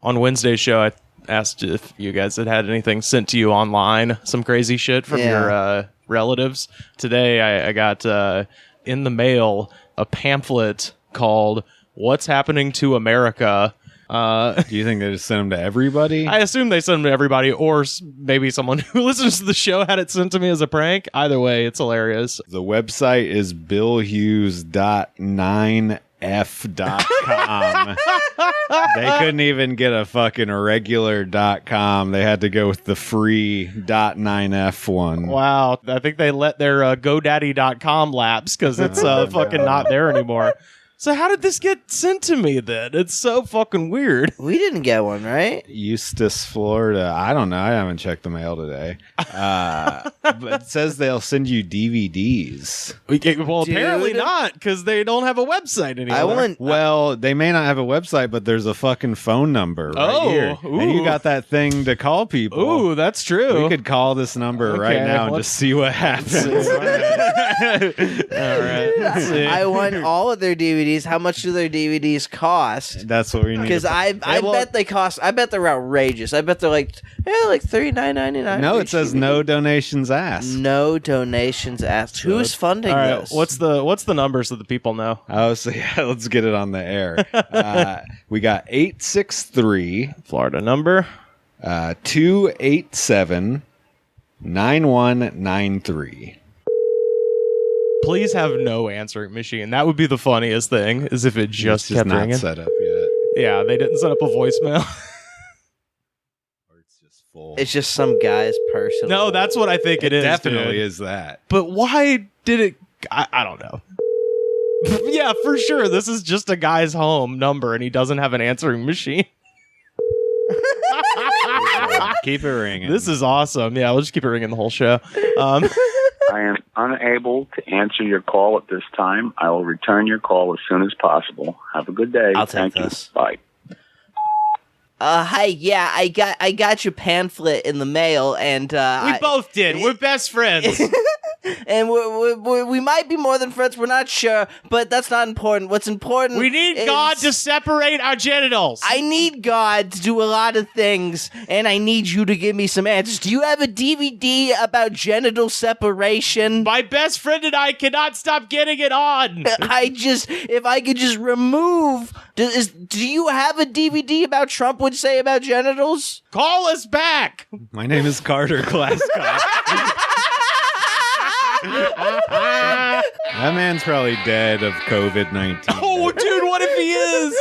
on Wednesday's show, I asked if you guys had anything sent to you online, some crazy shit from your relatives. Today, I got in the mail a pamphlet called "What's Happening to America." Do you think they just sent them to everybody? I assume they sent them to everybody, or maybe someone who listens to the show had it sent to me as a prank. Either way, it's hilarious. The website is billhughes.9f.com. They couldn't even get a fucking regular .com. They had to go with the free .9f one. Wow. I think they let their GoDaddy.com lapse because it's fucking not there anymore. So how did this get sent to me then? It's so fucking weird. We didn't get one, right? Eustis, Florida. I don't know. I haven't checked the mail today. But it says they'll send you DVDs. Well, apparently not, because they don't have a website anymore. Well, they may not have a website, but there's a fucking phone number right here. Ooh. And you got that thing to call people. Ooh, that's true. We could call this number right now and just see what happens. All right. Let's see. I want all of their DVDs. How much do their DVDs cost? That's what we need. Because I bet they cost. I bet they're outrageous. I bet they're like $39.99. No, it says no donations asked. No donations asked. Who's funding All right, this? what's the numbers so the people know? Oh, so yeah, let's get it on the air. We got 863 Florida number 287-9193. Please have no answering machine. That would be the funniest thing, is if it just kept not ringing. set up yet. Yeah, they didn't set up a voicemail. Or it's just full. It's just some guy's personal. No, that's what I think it is. Definitely dude. is that. But why did it? I don't know. Yeah, for sure. This is just a guy's home number, and he doesn't have an answering machine. Keep it ringing. This is awesome. Yeah, we'll just keep it ringing the whole show. I am unable to answer your call at this time. I will return your call as soon as possible. Have a good day. I'll take Thank this. you. Bye. Hi. Yeah, I got your pamphlet in the mail, and We both did. We're best friends. and we might be more than friends. We're not sure, but that's not important. What's important? We need is God to separate our genitals. I need God to do a lot of things, and I need you to give me some answers. Do you have a DVD about genital separation? My best friend and I cannot stop getting it on. If I could just remove. Do you have a DVD about Trump would say about genitals? Call us back. My name is Carter Glasscock. That man's probably dead of COVID-19. Oh, dude, what if he is?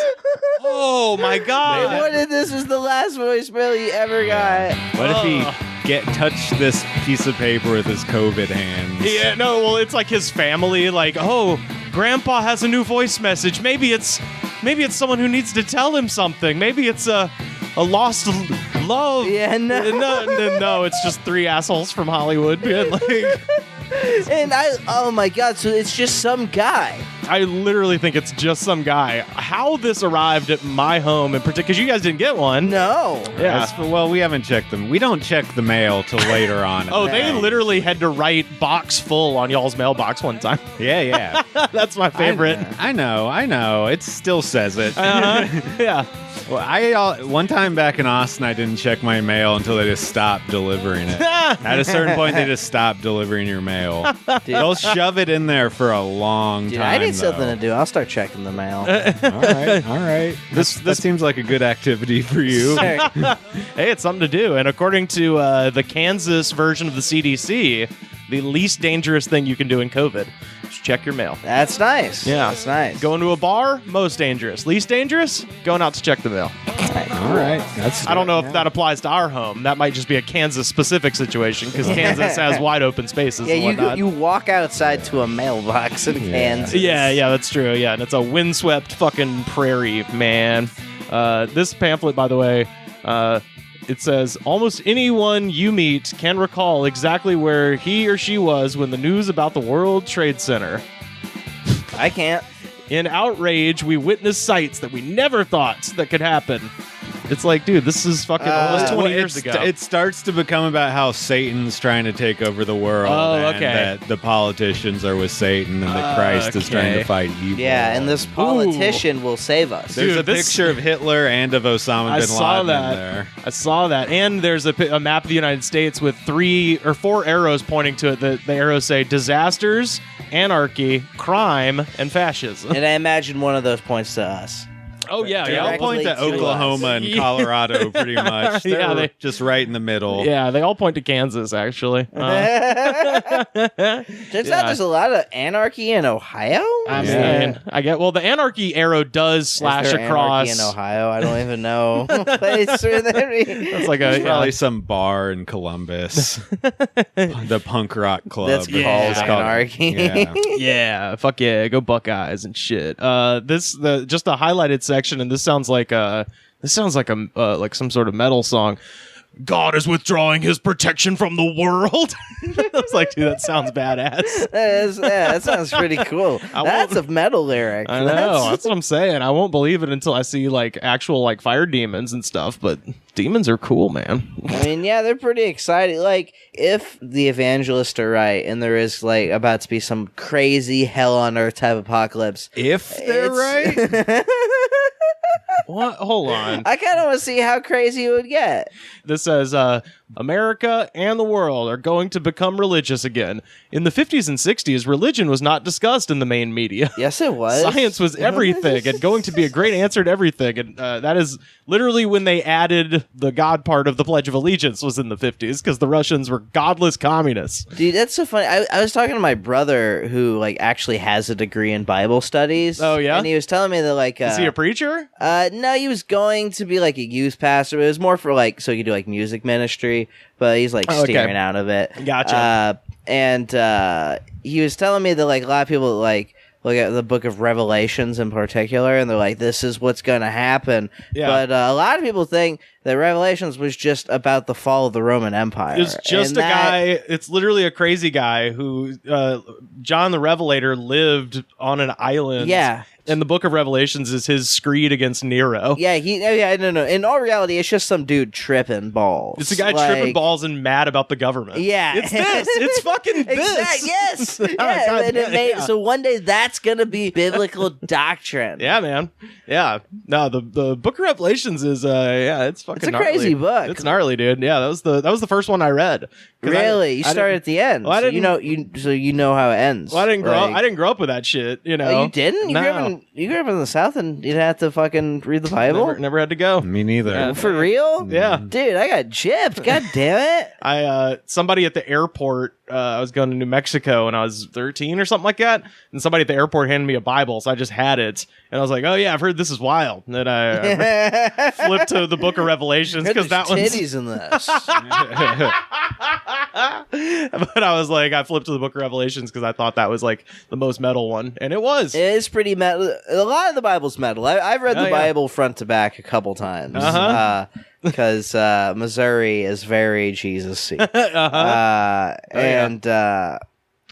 Oh, my God. What if this was the last voicemail he ever got? What if he touched this piece of paper with his COVID hands? Yeah, no, well, it's like his family, like, oh, Grandpa has a new voice message. Maybe it's someone who needs to tell him something. Maybe it's a lost love. Yeah, no, it's just three assholes from Hollywood being like... And oh my God, so it's just some guy. I literally think it's just some guy. How this arrived at my home in particular, because you guys didn't get one. No. Yeah. Well, we haven't checked them. We don't check the mail till later on. Oh, they literally had to write box full on y'all's mailbox one time. Yeah. That's my favorite. I know. It still says it. Yeah. Well, one time back in Austin, I didn't check my mail until they just stopped delivering it. At a certain point, they just stopped delivering your mail. They'll shove it in there for a long Dude, time. I need something to do. I'll start checking the mail. All right. That seems like a good activity for you. Hey, it's something to do. And according to the Kansas version of the CDC, the least dangerous thing you can do in COVID is check your mail. That's nice. Yeah. That's nice. Going to a bar, most dangerous. Least dangerous, going out to check the mail. All right. I don't know if that applies to our home. That might just be a Kansas-specific situation because Kansas has wide open spaces and whatnot. You walk outside to a mailbox in Kansas. Yeah, that's true. Yeah, and it's a windswept fucking prairie, man. This pamphlet, by the way, it says, almost anyone you meet can recall exactly where he or she was when the news about the World Trade Center. I can't. In outrage, we witnessed sights that we never thought that could happen. It's like, dude, this is fucking almost 20 years ago. It starts to become about how Satan's trying to take over the world. Oh, and okay. that the politicians are with Satan and that Christ is trying to fight evil. Yeah, and this politician will save us. There's Dude, a this- picture of Hitler and of Osama I bin saw Laden that. in there. I saw that. And there's a map of the United States with 3 or 4 arrows pointing to it. The arrows say disasters, anarchy, crime, and fascism. And I imagine one of those points to us. Oh, yeah. They all Directly point to to Oklahoma us. and Colorado pretty much. They're Yeah, they- just right in the middle. Yeah, they all point to Kansas, actually. Turns out there's a lot of anarchy in Ohio. I Yeah. mean, well, the anarchy arrow does slash Is there across. anarchy in Ohio? I don't even know. Place where there is. That's like There's a probably some bar in Columbus. The punk rock club. That's It's called called- anarchy. Yeah. yeah, fuck yeah, go Buckeyes and shit. Just a highlighted section, and this sounds like like some sort of metal song. God is withdrawing his protection from the world. I was like, dude, that sounds badass. That sounds pretty cool. That's a metal lyric. I know. That's what I'm saying. I won't believe it until I see like actual like fire demons and stuff. But demons are cool, man. I mean, yeah, they're pretty exciting. Like, if the evangelists are right, and there is like about to be some crazy hell on earth type apocalypse, If they're right. right. What? Hold on. I kind of want to see how crazy it would get. This says, America and the world are going to become religious again. In the 50s and 60s, religion was not discussed in the main media. Yes, it was. Science was everything and going to be a great answer to everything. And that is literally when they added the God part of the Pledge of Allegiance was in the 50s because the Russians were godless communists. Dude, that's so funny. I was talking to my brother who like actually has a degree in Bible studies. Oh, yeah? And he was telling me that like Is he a preacher? no, he was going to be like a youth pastor, but it was more for like so he could do like music ministry, but he's like okay. steering out of it. Gotcha. And he was telling me that like a lot of people like look at the book of Revelations in particular, and they're like, this is what's going to happen. Yeah. But a lot of people think that Revelations was just about the fall of the Roman Empire. It's just And a that- guy. It's literally a crazy guy who John the Revelator lived on an island. Yeah. And the Book of Revelations is his screed against Nero. Yeah, no. In all reality, it's just some dude tripping balls. It's a guy tripping balls and mad about the government. Yeah. It's this. It's fucking this. Exactly. Yes. Oh, Yeah. God And damn, yeah. so one day that's gonna be biblical doctrine. Yeah, man. Yeah. No, the Book of Revelations is it's fucking It's a gnarly. crazy book. It's gnarly, dude. Yeah, that was the first one I read. 'Cause Really? You I start didn't- at the end. Well, I so didn't- you know how it ends. Well, I didn't Like- grow up with that shit, you know. Oh, you didn't? You No. grew up in the South and you'd have to fucking read the Bible? Never had to go. Me neither. Yeah. For real? Yeah. Dude, I got gypped. God damn it. I somebody at the airport, I was going to New Mexico and I was 13 or something like that, and somebody at the airport handed me a Bible, so I just had it, and I was like, oh yeah, I've heard this is wild. And then I flipped to the Book of Revelations Heard because that there's one's. titties in this. But I was like, I flipped to the Book of Revelations because I thought that was like the most metal one, and it was. It is pretty metal. A lot of the Bible's metal. I've read Oh, the yeah. Bible front to back a couple times. Uh-huh. Because Missouri is very Jesus-y. Uh-huh. And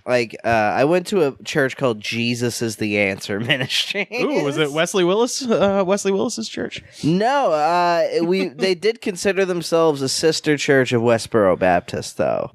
I went to a church called Jesus is the Answer Ministry. Ooh, was it Wesley Willis? Wesley Willis's church? No, they did consider themselves a sister church of Westboro Baptist, though.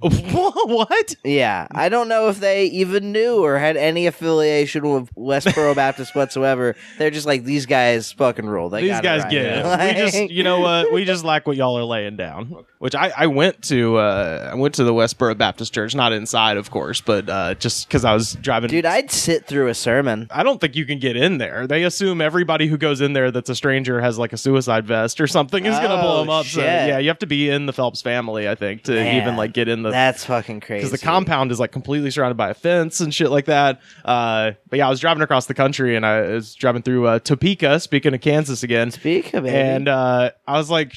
What? Yeah, I don't know if they even knew or had any affiliation with Westboro Baptist whatsoever. They're just like, these guys fucking rule. They These got guys right. get it. Like- We just, you know what? We just like what y'all are laying down. Which I went to the Westboro Baptist Church, not inside, of course, but just because I was driving. Dude, I'd sit through a sermon. I don't think you can get in there. They assume everybody who goes in there that's a stranger has like a suicide vest or something is going to blow them up. So, shit. yeah, you have to be in the Phelps family, I think, to Man, even like get in the. That's fucking crazy. Because the compound is like completely surrounded by a fence and shit like that. But yeah, I was driving across the country and I was driving through Topeka, speaking of Kansas again. Speak of it. And I was like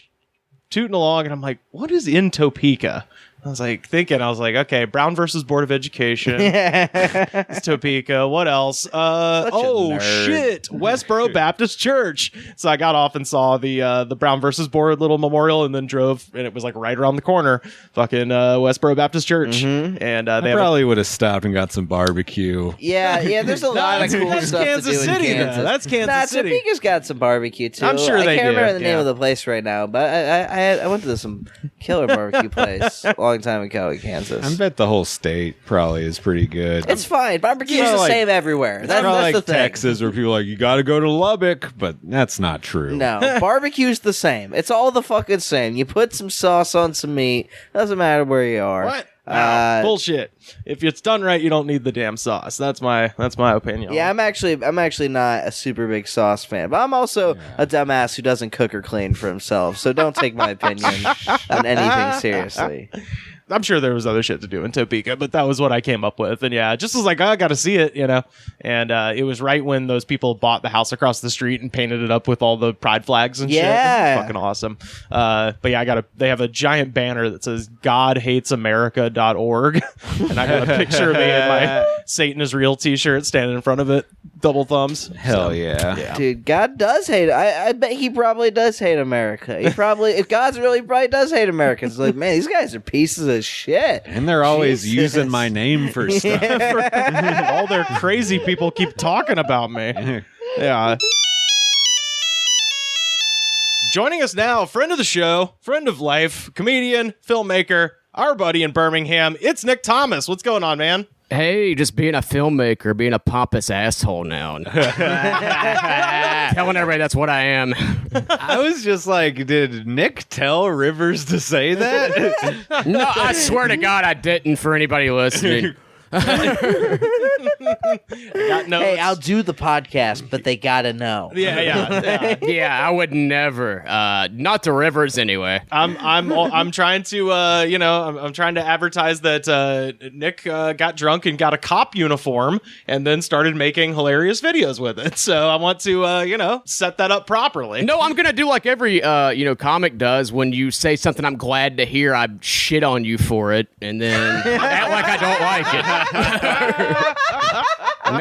tooting along and I'm like, what is in Topeka? I was like, okay, Brown versus Board of Education. It's Topeka. What else? Shit. Westboro Baptist Church. So I got off and saw the Brown versus Board little memorial and then drove, and it was like right around the corner. Fucking Westboro Baptist Church. Mm-hmm. And I probably would have stopped and got some barbecue. Yeah, there's a lot of cool stuff Kansas to do City, in Kansas. That's Kansas City. Topeka's got some barbecue too. I'm sure they do. I can't remember the name of the place right now, but I went to some killer barbecue place a long time ago in Kansas. I bet the whole state probably is pretty good. It's fine. Barbecue's the same everywhere. That's like the thing. Texas, where people are like, you got to go to Lubbock, but that's not true. No, barbecue's the same. It's all the fucking same. You put some sauce on some meat. Doesn't matter where you are. What? No, bullshit. If it's done right, you don't need the damn sauce. That's my opinion. Yeah, I'm actually not a super big sauce fan, but I'm also a dumbass who doesn't cook or clean for himself. So don't take my opinion on anything seriously. I'm sure there was other shit to do in Topeka, but that was what I came up with. And yeah, just was like, I got to see it, And it was right when those people bought the house across the street and painted it up with all the pride flags and shit. Yeah. Fucking awesome. But yeah, they have a giant banner that says GodHatesAmerica.org. And I got a picture of me in my Satan is Real t-shirt standing in front of it. Double thumbs. Hell yeah. Dude, God does hate it. I bet he probably does hate America. If God's really probably does hate America, it's like, man, these guys are pieces of shit. And they're always using my name for stuff. All their crazy people keep talking about me. Yeah. Joining us now, friend of the show, friend of life, comedian, filmmaker, our buddy in Birmingham, it's Nick Thomas. What's going on, man? Hey, just being a filmmaker, being a pompous asshole now. Telling everybody that's what I am. I was just like, did Nick tell Rivers to say that? No, I swear to God I didn't, for anybody listening. Got notes. Hey, I'll do the podcast, but they gotta know. Yeah. I would never. Not to Rivers anyway. I'm trying to I'm trying to advertise that Nick got drunk and got a cop uniform and then started making hilarious videos with it. So I want to set that up properly. No, I'm gonna do like every comic does. When you say something I'm glad to hear, I shit on you for it, and then act like I don't like it. Isn't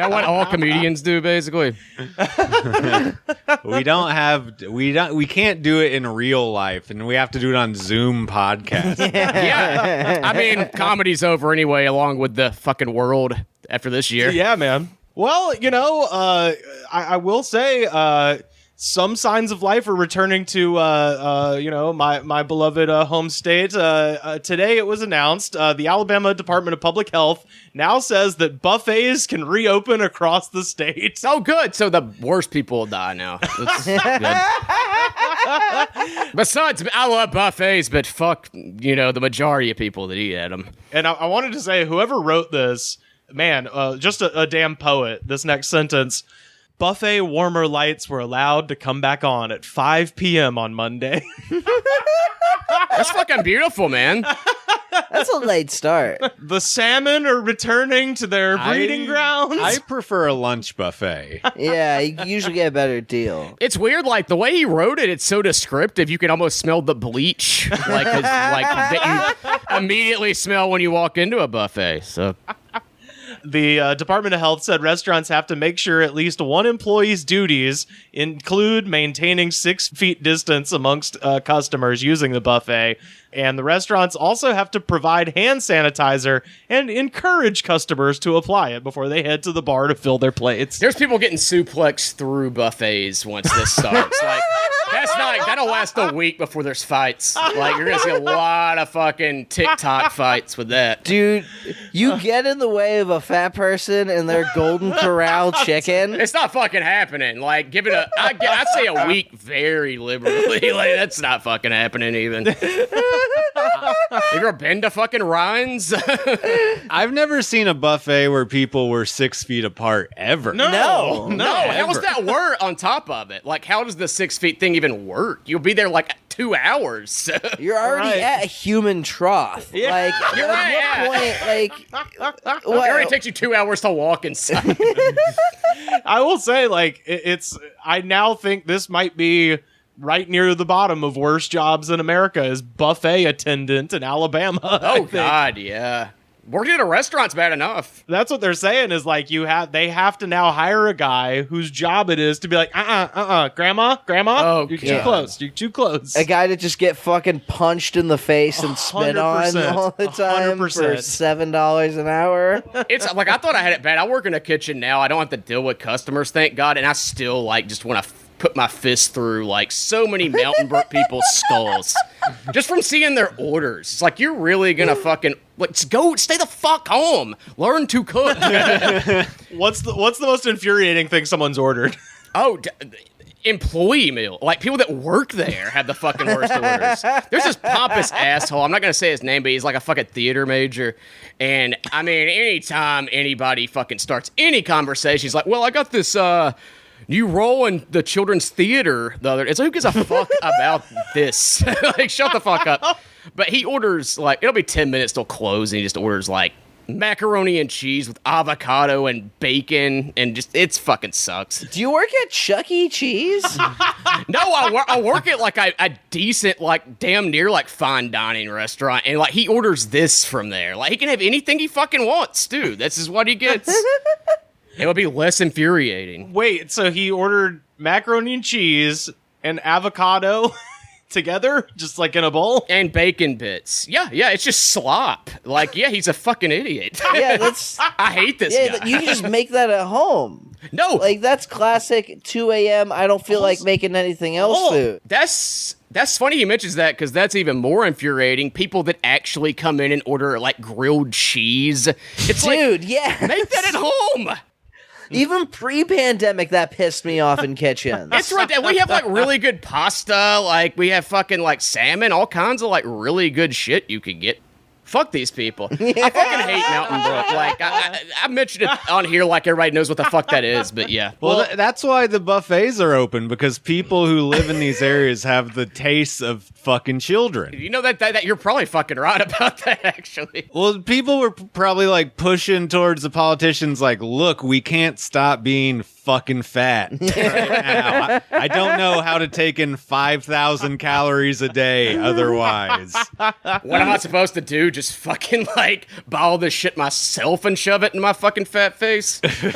that what all comedians do, basically? We can't do it in real life, and we have to do it on Zoom podcast. Yeah. I mean, comedy's over anyway, along with the fucking world after this year. Yeah, man. Well, I will say some signs of life are returning to my beloved home state. Today it was announced the Alabama Department of Public Health now says that buffets can reopen across the state. Oh, good. So the worst people will die now. That's good. Besides, I love buffets, but fuck, the majority of people that eat at them. And I wanted to say, whoever wrote this, man, just a damn poet. This next sentence. Buffet warmer lights were allowed to come back on at 5 p.m. on Monday. That's fucking beautiful, man. That's a late start. The salmon are returning to their breeding grounds. I prefer a lunch buffet. Yeah, you usually get a better deal. It's weird, like the way he wrote it. It's so descriptive. You can almost smell the bleach, like that you immediately smell when you walk into a buffet. So. The Department of Health said restaurants have to make sure at least one employee's duties include maintaining 6 feet distance amongst customers using the buffet. And the restaurants also have to provide hand sanitizer and encourage customers to apply it before they head to the bar to fill their plates. There's people getting suplexed through buffets once this starts. That'll last a week before there's fights. Like, you're gonna see a lot of fucking TikTok fights with that. Dude, you get in the way of a fat person and their Golden Corral chicken. It's not fucking happening. Like, give it I'd say a week very liberally. Like, that's not fucking happening even. Have you ever been to fucking Ryan's? I've never seen a buffet where people were 6 feet apart ever. No. How does that work on top of it? Like, how does the 6 feet thing even work? You'll be there like 2 hours. You're already at a human trough. Yeah. Like, You're at right, what point, It already takes you 2 hours to walk inside. I will say, like, I now think this might be right near the bottom of worst jobs in America is buffet attendant in Alabama. Oh God, yeah. Working at a restaurant's bad enough. That's what they're saying is like they have to now hire a guy whose job it is to be like, grandma, Oh, you're too God. too close. A guy to just get fucking punched in the face and spit on 100%, all the time for $7 an hour. It's like I thought I had it bad. I work in a kitchen now. I don't have to deal with customers, thank God, and I still like just want to put my fist through like so many Mountain Brook people's skulls just from seeing their orders. It's like you're really gonna fucking go stay the fuck home, learn to cook. What's the most infuriating thing someone's ordered? Employee meal. Like, people that work there have the fucking worst orders. There's this pompous asshole. I'm not going to say his name, but he's like a fucking theater major. And, I mean, anytime anybody fucking starts any conversation, he's like, well, I got this new role in the children's theater the other. It's like, who gives a fuck about this? Like, shut the fuck up. But he orders, like, it'll be 10 minutes till close, and he just orders, like, macaroni and cheese with avocado and bacon, and just it's fucking sucks. Do you work at Chuck E. Cheese? No, I work at like a decent, like damn near like fine dining restaurant, and like he orders this from there. Like he can have anything he fucking wants, dude. This is what he gets. It would be less infuriating. Wait, so he ordered macaroni and cheese and avocado together, just like in a bowl? And bacon bits. Yeah, it's just slop. Like, yeah, he's a fucking idiot. Yeah, that's... I hate this guy. You can just make that at home. No. Like, that's classic 2 a.m. I don't feel like making anything else food. That's funny he mentions that, because that's even more infuriating. People that actually come in and order, like, grilled cheese. It's Dude, like, yeah. make that at home. Even pre-pandemic, that pissed me off in kitchens. It's right there. We have like really good pasta, like we have fucking like salmon, all kinds of like really good shit you could get. Fuck these people. Yeah. I fucking hate Mountain Brook. Like I mentioned it on here like everybody knows what the fuck that is, but yeah. Well, that's why the buffets are open, because people who live in these areas have the tastes of fucking children. You know that you're probably fucking right about that, actually. Well, people were probably like pushing towards the politicians like, look, we can't stop being fucking fat right now. I don't know how to take in 5,000 calories a day otherwise. What am I supposed to do? Just fucking like buy all this shit myself and shove it in my fucking fat face? Send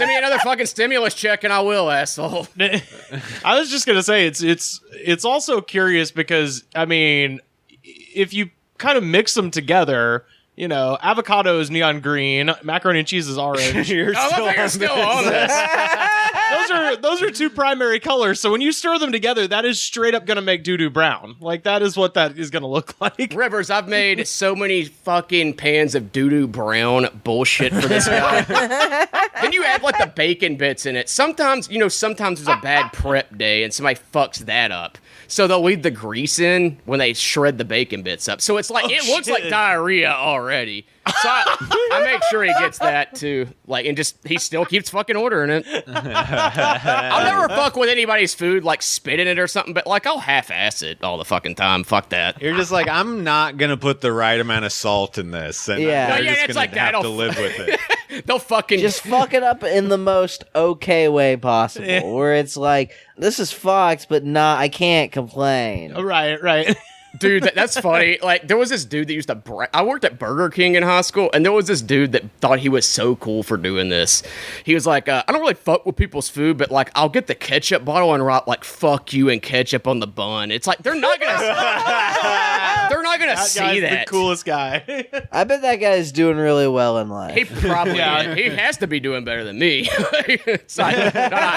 me another fucking stimulus check and I will, asshole. I was just gonna say it's also curious because I mean, if you kind of mix them together, you know, avocado is neon green, macaroni and cheese is orange. You're still on this. Those are two primary colors. So when you stir them together, that is straight up gonna make doo-doo brown. Like that is what that is gonna look like. Rivers, I've made so many fucking pans of doo-doo brown bullshit for this guy. Then you add like the bacon bits in it. Sometimes there's a bad prep day and somebody fucks that up. So they'll leave the grease in when they shred the bacon bits up. So it's like, it looks like diarrhea already. So I make sure he gets that too. Like, and just, he still keeps fucking ordering it. I'll never fuck with anybody's food, like spit in it or something, but like, I'll half-ass it all the fucking time. Fuck that. You're just like, I'm not going to put the right amount of salt in this. And Yeah. they're No, yeah, just it's going like to have that. to live with it. They'll fucking Just fuck it up in the most okay way possible, where it's like, this is fucked, but I can't complain. Right. Dude, that's funny. Like, there was this dude that used to I worked at Burger King in high school, and there was this dude that thought he was so cool for doing this. He was like, I don't really fuck with people's food, but, like, I'll get the ketchup bottle and write, like, fuck you and ketchup on the bun. It's like, they're not gonna That see guy's that. the coolest guy. I bet that guy's doing really well in life. He probably he has to be doing better than me. It's not a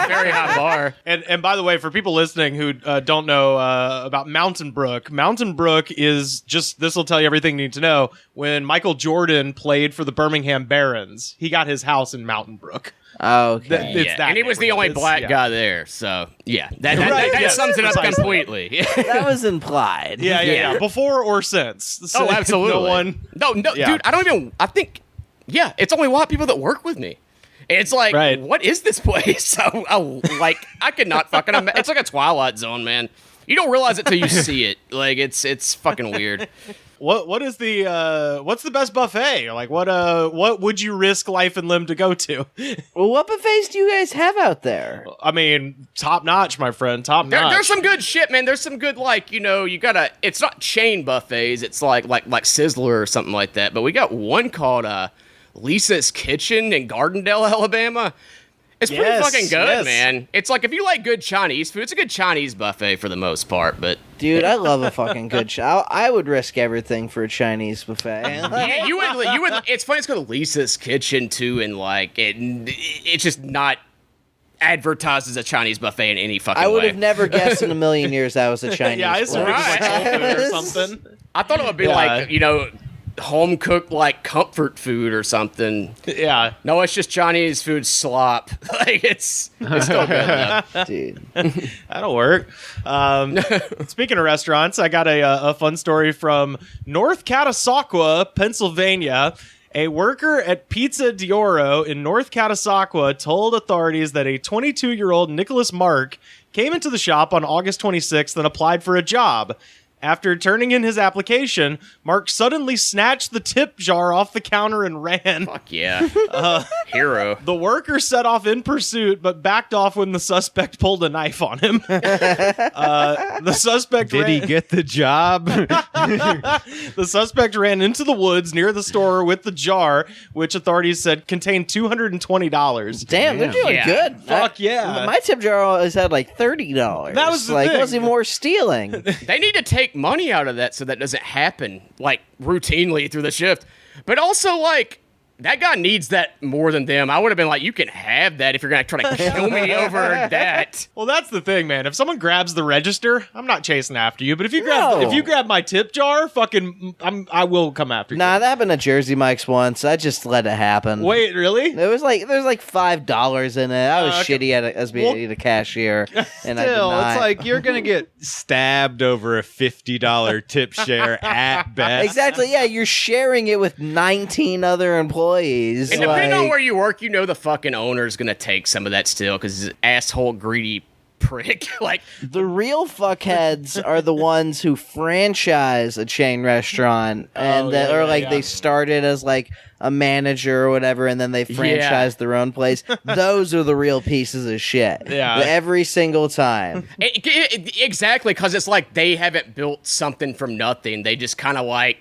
very high bar. And by the way, for people listening who don't know about Mountain Brook is just, this will tell you everything you need to know. When Michael Jordan played for the Birmingham Barons, he got his house in Mountain Brook. Okay. It's that And he was the only black guy there, so yeah, that sums it up completely. That was implied. Yeah. Before or since? So Oh, absolutely. No one. No, Yeah. dude, I think, it's only white people that work with me. It's like, Right. What is this place? I could not fucking imagine. It's like a Twilight Zone, man. You don't realize it till you see it. Like, it's fucking weird. what is the what's the best buffet? Like what would you risk life and limb to go to? Well, what buffets do you guys have out there? I mean, top notch, my friend, top notch. There's some good shit, man. There's some good, like, you gotta. It's not chain buffets. It's like Sizzler or something like that. But we got one called Lisa's Kitchen in Gardendale, Alabama. It's pretty fucking good, man. It's like if you like good Chinese food, it's a good Chinese buffet for the most part. But dude, I love a fucking good I would risk everything for a Chinese buffet. you would. It's funny. It's called Lisa's Kitchen too, and like it's just not advertised as a Chinese buffet in any fucking way. I would have never guessed in a million years that was a Chinese. Yeah, I assumed it was like soul food or something. I thought it would be like home cooked like comfort food or something. Yeah. No, it's just Chinese food slop. Like it's still good though. Dude. That'll work. Speaking of restaurants, I got a fun story from North Catasauqua, Pennsylvania. A worker at Pizza Dioro in North Catasauqua told authorities that a 22-year-old Nicholas Mark came into the shop on August 26th and applied for a job. After turning in his application, Mark suddenly snatched the tip jar off the counter and ran. Fuck yeah. Hero. The worker set off in pursuit, but backed off when the suspect pulled a knife on him. The suspect Did he get the job? The suspect ran into the woods near the store with the jar, which authorities said contained $220. Damn, they're doing good. Fuck yeah. My tip jar always had like $30. That was the like, thing. was he more stealing? They need to take money out of that so that doesn't happen like routinely through the shift. But also like that guy needs that more than them. I would have been like, you can have that if you're going to try to kill me over that. Well, that's the thing, man. If someone grabs the register, I'm not chasing after you. But if you grab my tip jar, fucking, I will come after you. Nah, that happened at Jersey Mike's once. I just let it happen. Wait, really? There's like $5 in it. I was shitty at it as being a cashier, and I did Still, not. it's like you're gonna get stabbed over a $50 tip share at best. Exactly. Yeah, you're sharing it with 19 other employees. And depending on where you work, the fucking owner's gonna take some of that still because he's an asshole, greedy prick. Like the real fuckheads are the ones who franchise a chain restaurant and they started as like a manager or whatever, and then they franchise their own place. Those are the real pieces of shit. Yeah, every single time. Exactly, because it's like they haven't built something from nothing. They just kind of like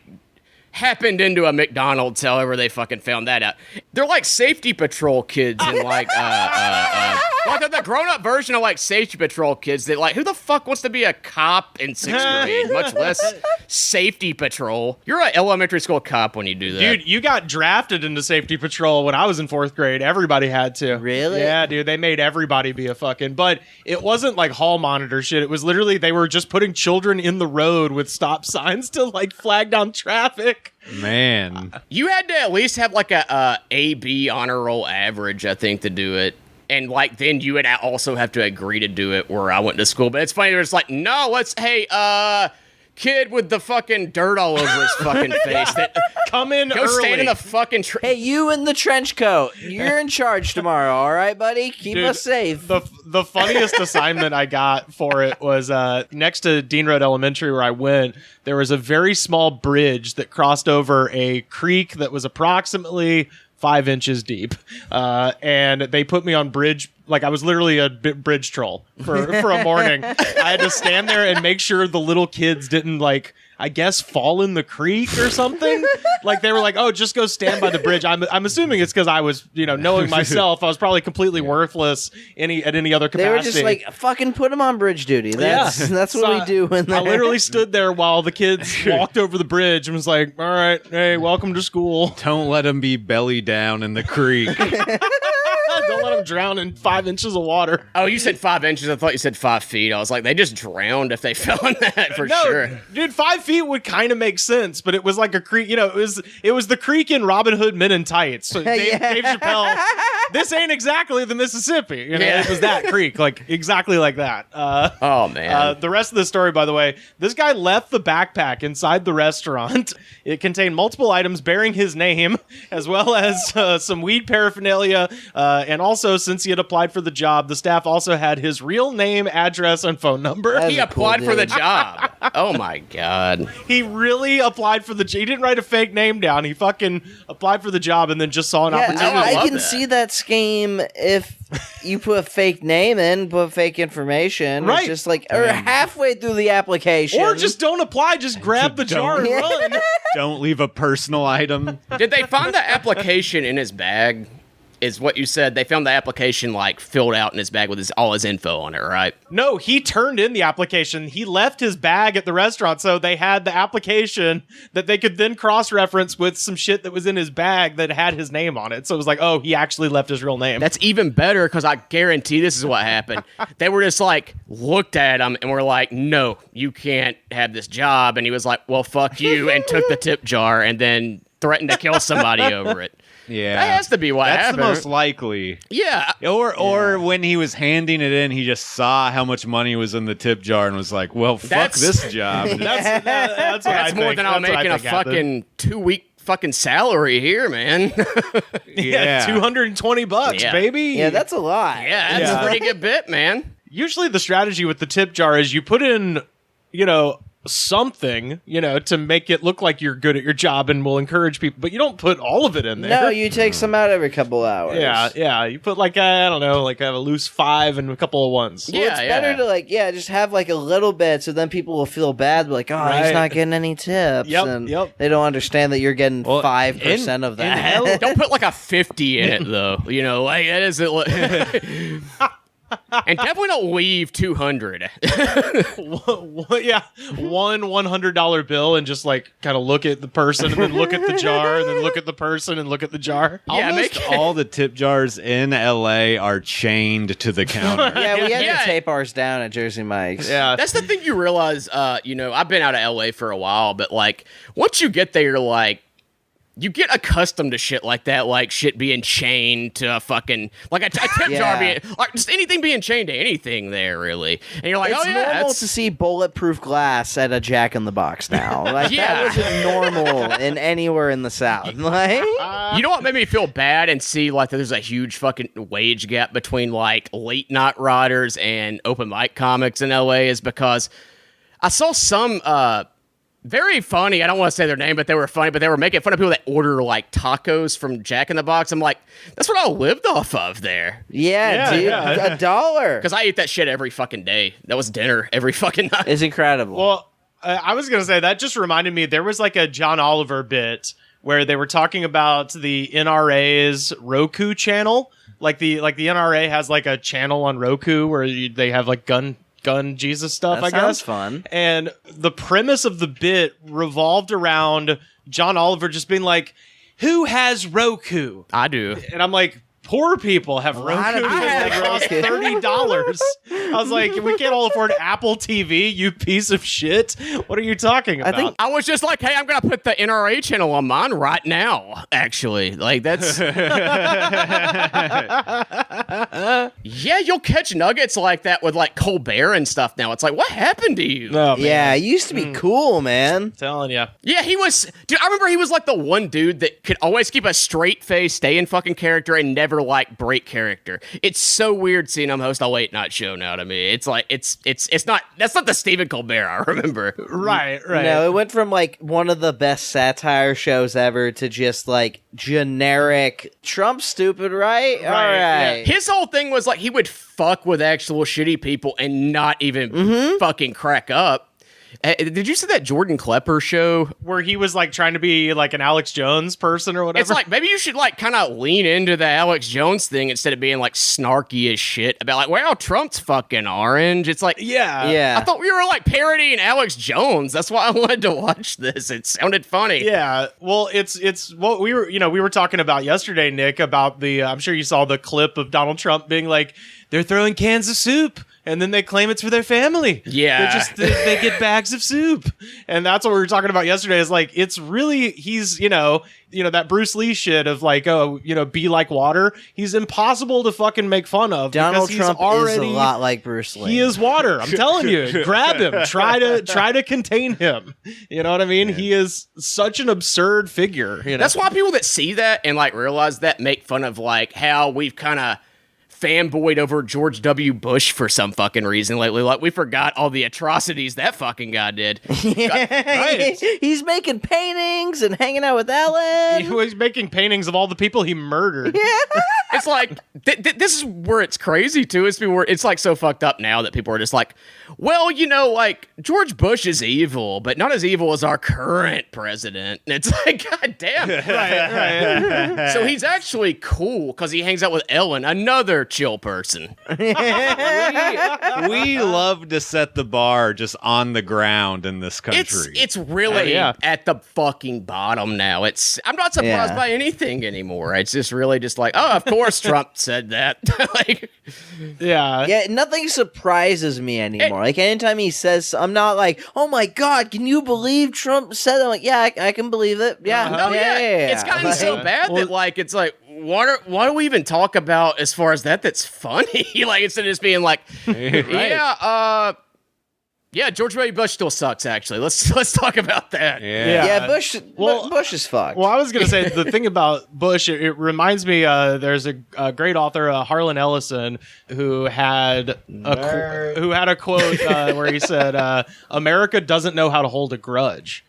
happened into a McDonald's, however they fucking found that out. They're like safety patrol kids and like the grown-up version of like safety patrol kids that like, who the fuck wants to be a cop in 6th grade, much less safety patrol? You're an elementary school cop when you do that. Dude, you got drafted into safety patrol when I was in 4th grade. Everybody had to. Really? Yeah, dude, they made everybody be a fucking, but it wasn't like hall monitor shit. It was literally, they were just putting children in the road with stop signs to like flag down traffic. Man. You had to at least have like a A-B honor roll average, I think, to do it. And like then you would also have to agree to do it where I went to school. But it's funny, it's like, no, kid with the fucking dirt all over his fucking face. That come in go early. stand in the fucking Hey, you in the trench coat. You're in charge tomorrow, all right, buddy? Keep us safe. The funniest assignment I got for it was next to Dean Road Elementary where I went, there was a very small bridge that crossed over a creek that was approximately 5 inches deep. And they put me on bridge. Like I was literally a bridge troll for a morning. I had to stand there and make sure the little kids didn't like, I guess, fall in the creek or something. Like they were like, oh, just go stand by the bridge. I'm assuming it's because I was, knowing myself, I was probably completely worthless at any other capacity. They were just like, fucking put them on bridge duty. That's what we do. I literally stood there while the kids walked over the bridge and was like, all right, hey, welcome to school. Don't let them be belly down in the creek. Don't let them drown in 5 inches of water. Oh, you said 5 inches. I thought you said 5 feet. I was like, they just drowned if they fell in that for sure. Dude, 5 feet would kind of make sense, but it was like a creek. It was the creek in Robin Hood Men in Tights. So Dave Chappelle. This ain't exactly the Mississippi. It was that creek, like exactly like that. Oh man. The rest of the story, by the way, this guy left the backpack inside the restaurant. It contained multiple items bearing his name, as well as some weed paraphernalia. And also, since he had applied for the job, the staff also had his real name, address, and phone number. He applied for the job. Oh my god. God. He really applied for he didn't write a fake name down. He fucking applied for the job and then just saw an opportunity. I can that. see that scheme if you put a fake name in, put fake information. Right. It's just like, or halfway through the application. Or just don't apply. Just grab the jar and run. Don't leave a personal item. Did they find the application in his bag? Is what you said. They found the application like filled out in his bag with all his info on it, right? No, he turned in the application. He left his bag at the restaurant, so they had the application that they could then cross-reference with some shit that was in his bag that had his name on it. So it was like, oh, he actually left his real name. That's even better because I guarantee this is what happened. They were just like, looked at him and were like, no, you can't have this job. And he was like, well, fuck you, and took the tip jar and then threatened to kill somebody over it. Yeah. That has to be what That's happened. the most likely. Yeah. Or when he was handing it in, he just saw how much money was in the tip jar and was like, well, fuck this job. That's what I That's more think. than I'm That's what I making a think happened. fucking 2-week fucking salary here, man. Yeah, $220, Yeah. baby. Yeah, that's a lot. Yeah, that's a pretty good bit, man. Usually the strategy with the tip jar is you put in, something, to make it look like you're good at your job and will encourage people, but you don't put all of it in there. No, you take some out every couple hours. Yeah. You put have a loose 5 and a couple of ones. Well, it's better to just have like a little bit, so then people will feel bad, like, oh, he's Right. not getting any tips, and they don't understand that you're getting 5% of that. Don't put like a 50 in it, though. Like that is it. And definitely don't leave 200. Yeah, one $100 bill and just like kind of look at the person and then look at the jar and then look at the person and look at the jar. Yeah, Almost all the tip jars in LA are chained to the counter. Yeah, we had Yeah. to tape ours down at Jersey Mike's. Yeah, That's the thing you realize, I've been out of LA for a while, but like once you get there, you're like, you get accustomed to shit like that, like shit being chained to a fucking, like a tip jar being, like just anything being chained to anything there, really. And you're like, It's normal that's... to see bulletproof glass at a Jack in the Box now. Like that wasn't normal in anywhere in the South. Like, You know what made me feel bad and see like that there's a huge fucking wage gap between like late night riders and open mic comics in LA is because I saw some very funny, I don't want to say their name, but they were funny, but they were making fun of people that order like tacos from Jack in the Box. I'm like, that's what I lived off of there. yeah, dude, $1. Because I eat that shit every fucking day. That was dinner every fucking night. It's incredible. Well, I was going to say, that just reminded me, there was like a John Oliver bit where they were talking about the NRA's Roku channel. Like the NRA has like a channel on Roku where they have like gun Jesus stuff, That I sounds guess. fun. And the premise of the bit revolved around John Oliver just being like, who has Roku? I do. And I'm like, poor people have Roku lot of because people they have cost Roku. $30. I was like, we can't all afford Apple TV, you piece of shit. What are you talking about? I think I was just like, hey, I'm going to put the NRA channel on mine right now, actually. Like, that's... Yeah, you'll catch nuggets like that with, like, Colbert and stuff now. It's like, what happened to you? Oh, man. yeah, it used to be cool, man. I'm telling you. Yeah, he was... Dude, I remember he was, like, the one dude that could always keep a straight face, stay in fucking character, and never, like, break character. It's so weird seeing him host a late night show now to me. It's like, it's not... That's not the Stephen Colbert I remember. Right. No, it went from like one of the best satire shows ever to just like generic Trump stupid, right? All right. His whole thing was like he would fuck with actual shitty people and not even fucking crack up. Did you see that Jordan Klepper show? Where he was like trying to be like an Alex Jones person or whatever. It's like maybe you should like kind of lean into the Alex Jones thing instead of being like snarky as shit about like, well, Trump's fucking orange. It's like, Yeah. I thought we were like parodying Alex Jones. That's why I wanted to watch this. It sounded funny. Yeah, well, it's what we were talking about yesterday, Nick, about the I'm sure you saw the clip of Donald Trump being like, they're throwing cans of soup and then they claim it's for their family. Yeah. They get bags of soup. And that's what we were talking about yesterday is like, it's really, he's, that Bruce Lee shit of like, be like water. He's impossible to fucking make fun of. Donald because Trump is a lot like Bruce Lee. He is water. I'm telling you, grab him. Try to contain him. You know what I mean? Yeah. He is such an absurd figure. That's why people that see that and like realize that make fun of like how we've kind of fanboyed over George W. Bush for some fucking reason lately. Like, we forgot all the atrocities that fucking guy did. Right. He's making paintings and hanging out with Ellen. He was making paintings of all the people he murdered. Yeah. It's like, this is where it's crazy, too. It's like so fucked up now that people are just like, well, you know, like, George Bush is evil, but not as evil as our current president. And it's like, God damn. Right. So he's actually cool because he hangs out with Ellen, another chill person. We love to set the bar just on the ground in this country. It's really at the fucking bottom now. I'm not surprised by anything anymore. It's just really just like, oh, of course Trump said that. Like, yeah, nothing surprises me anymore. Like, anytime he says, I'm not like, oh my God, can you believe Trump said that? I'm like, yeah, I can believe it. Yeah. It's gotten so bad that, like, it's like, why do we even talk about as far as that's funny? Like, instead of just being like, yeah, George W. Bush still sucks, actually. Let's talk about that. Yeah, Bush is fucked. Well, I was going to say, the thing about Bush, it reminds me, there's a great author, Harlan Ellison, who had a quote where he said, America doesn't know how to hold a grudge.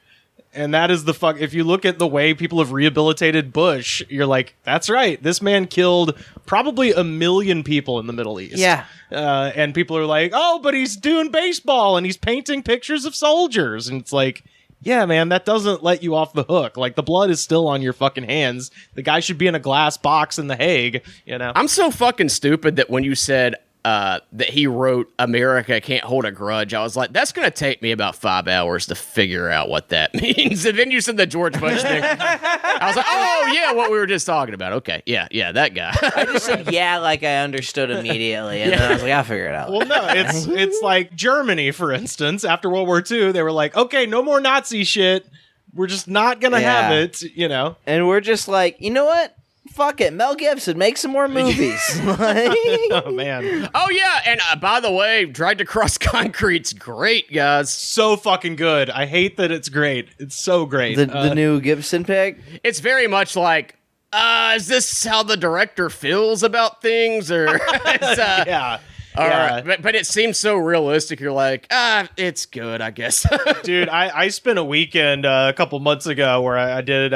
And that is if you look at the way people have rehabilitated Bush, you're like, that's right. This man killed probably 1 million people in the Middle East. Yeah. And people are like, oh, but he's doing baseball and he's painting pictures of soldiers. And it's like, yeah, man, that doesn't let you off the hook. Like, the blood is still on your fucking hands. The guy should be in a glass box in The Hague, you know? I'm so fucking stupid that when you said that he wrote America Can't Hold a Grudge, I was like, that's going to take me about 5 hours to figure out what that means. And then you said the George Bush thing. I was like, oh, yeah, what we were just talking about. Okay, yeah, that guy. I just said, like I understood immediately. And then I was like, I'll figure it out. Well, no, it's like Germany, for instance. After World War II, they were like, okay, no more Nazi shit. We're just not going to have it, you know? And we're just like, you know what? Fuck it, Mel Gibson, make some more movies. Oh, man. Oh, yeah, and by the way, Drive to Cross Concrete's great, guys. So fucking good. I hate that it's great. It's so great. The new Gibson pick? It's very much like, is this how the director feels about things? Or yeah. All right. But it seems so realistic. You're like, it's good, I guess. Dude, I spent a weekend a couple months ago where I did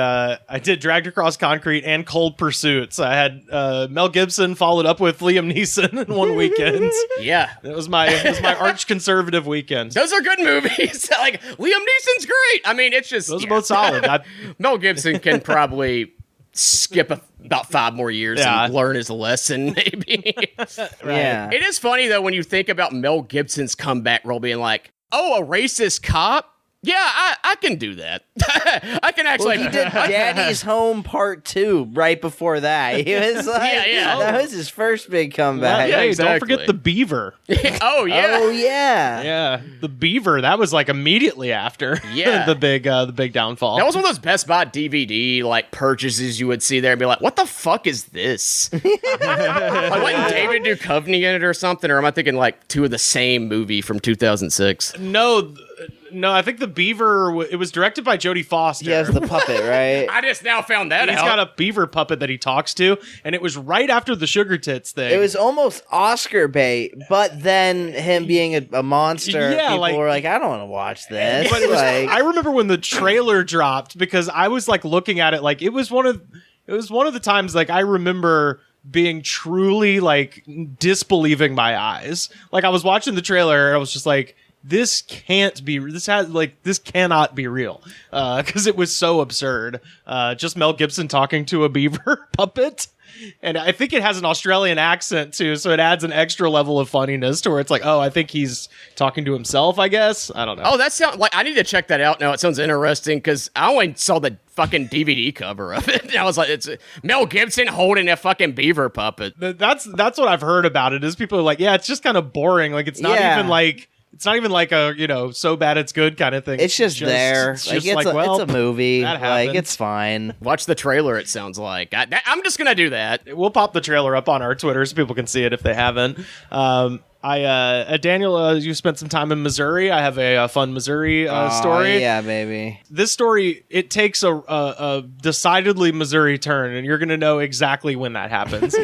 Dragged Across Concrete and Cold Pursuits. I had Mel Gibson followed up with Liam Neeson in one weekend. Yeah. It was my arch conservative weekend. Those are good movies. Like, Liam Neeson's great. I mean, it's just... Those are both solid. Mel Gibson can probably skip about 5 more years and learn his lesson, maybe. Yeah. It is funny, though, when you think about Mel Gibson's comeback role being like, oh, a racist cop? Yeah, I can do that. I can actually... Well, he did Daddy's Home Part 2 right before that. He was like... That was his first big comeback. Yeah, exactly. Don't forget the Beaver. Oh, yeah. Oh, yeah. Yeah, the Beaver. That was like immediately after the big downfall. That was one of those Best Buy DVD like purchases you would see there and be like, what the fuck is this? Like, wasn't David Duchovny in it or something? Or am I thinking like 2 of the same movie from 2006? No, I think the Beaver, it was directed by Jodie Foster. He has the puppet, right? I just now found that out. He's got a beaver puppet that he talks to, and it was right after the Sugar Tits thing. It was almost Oscar bait, but then him being a monster, people were like, I don't want to watch this. But I remember when the trailer dropped, because I was like looking at it, like it was one of the times like I remember being truly like disbelieving my eyes. Like I was watching the trailer and I was just like, this cannot be real, because it was so absurd. Just Mel Gibson talking to a beaver puppet, and I think it has an Australian accent too, so it adds an extra level of funniness to where it's like, oh, I think he's talking to himself. I guess I don't know. Oh, that sounds like I need to check that out now. It sounds interesting because I only saw the fucking DVD cover of it. And I was like, it's Mel Gibson holding a fucking beaver puppet. That's what I've heard about it. Is people are like, yeah, it's just kind of boring. Like it's not even like. It's not even like a, so bad it's good kind of thing. It's just there. It's a movie. Like, it's fine. Watch the trailer, it sounds like. I'm just going to do that. We'll pop the trailer up on our Twitter so people can see it if they haven't. Daniel, you spent some time in Missouri. I have a fun Missouri story. Yeah, baby. This story, it takes a decidedly Missouri turn, and you're going to know exactly when that happens.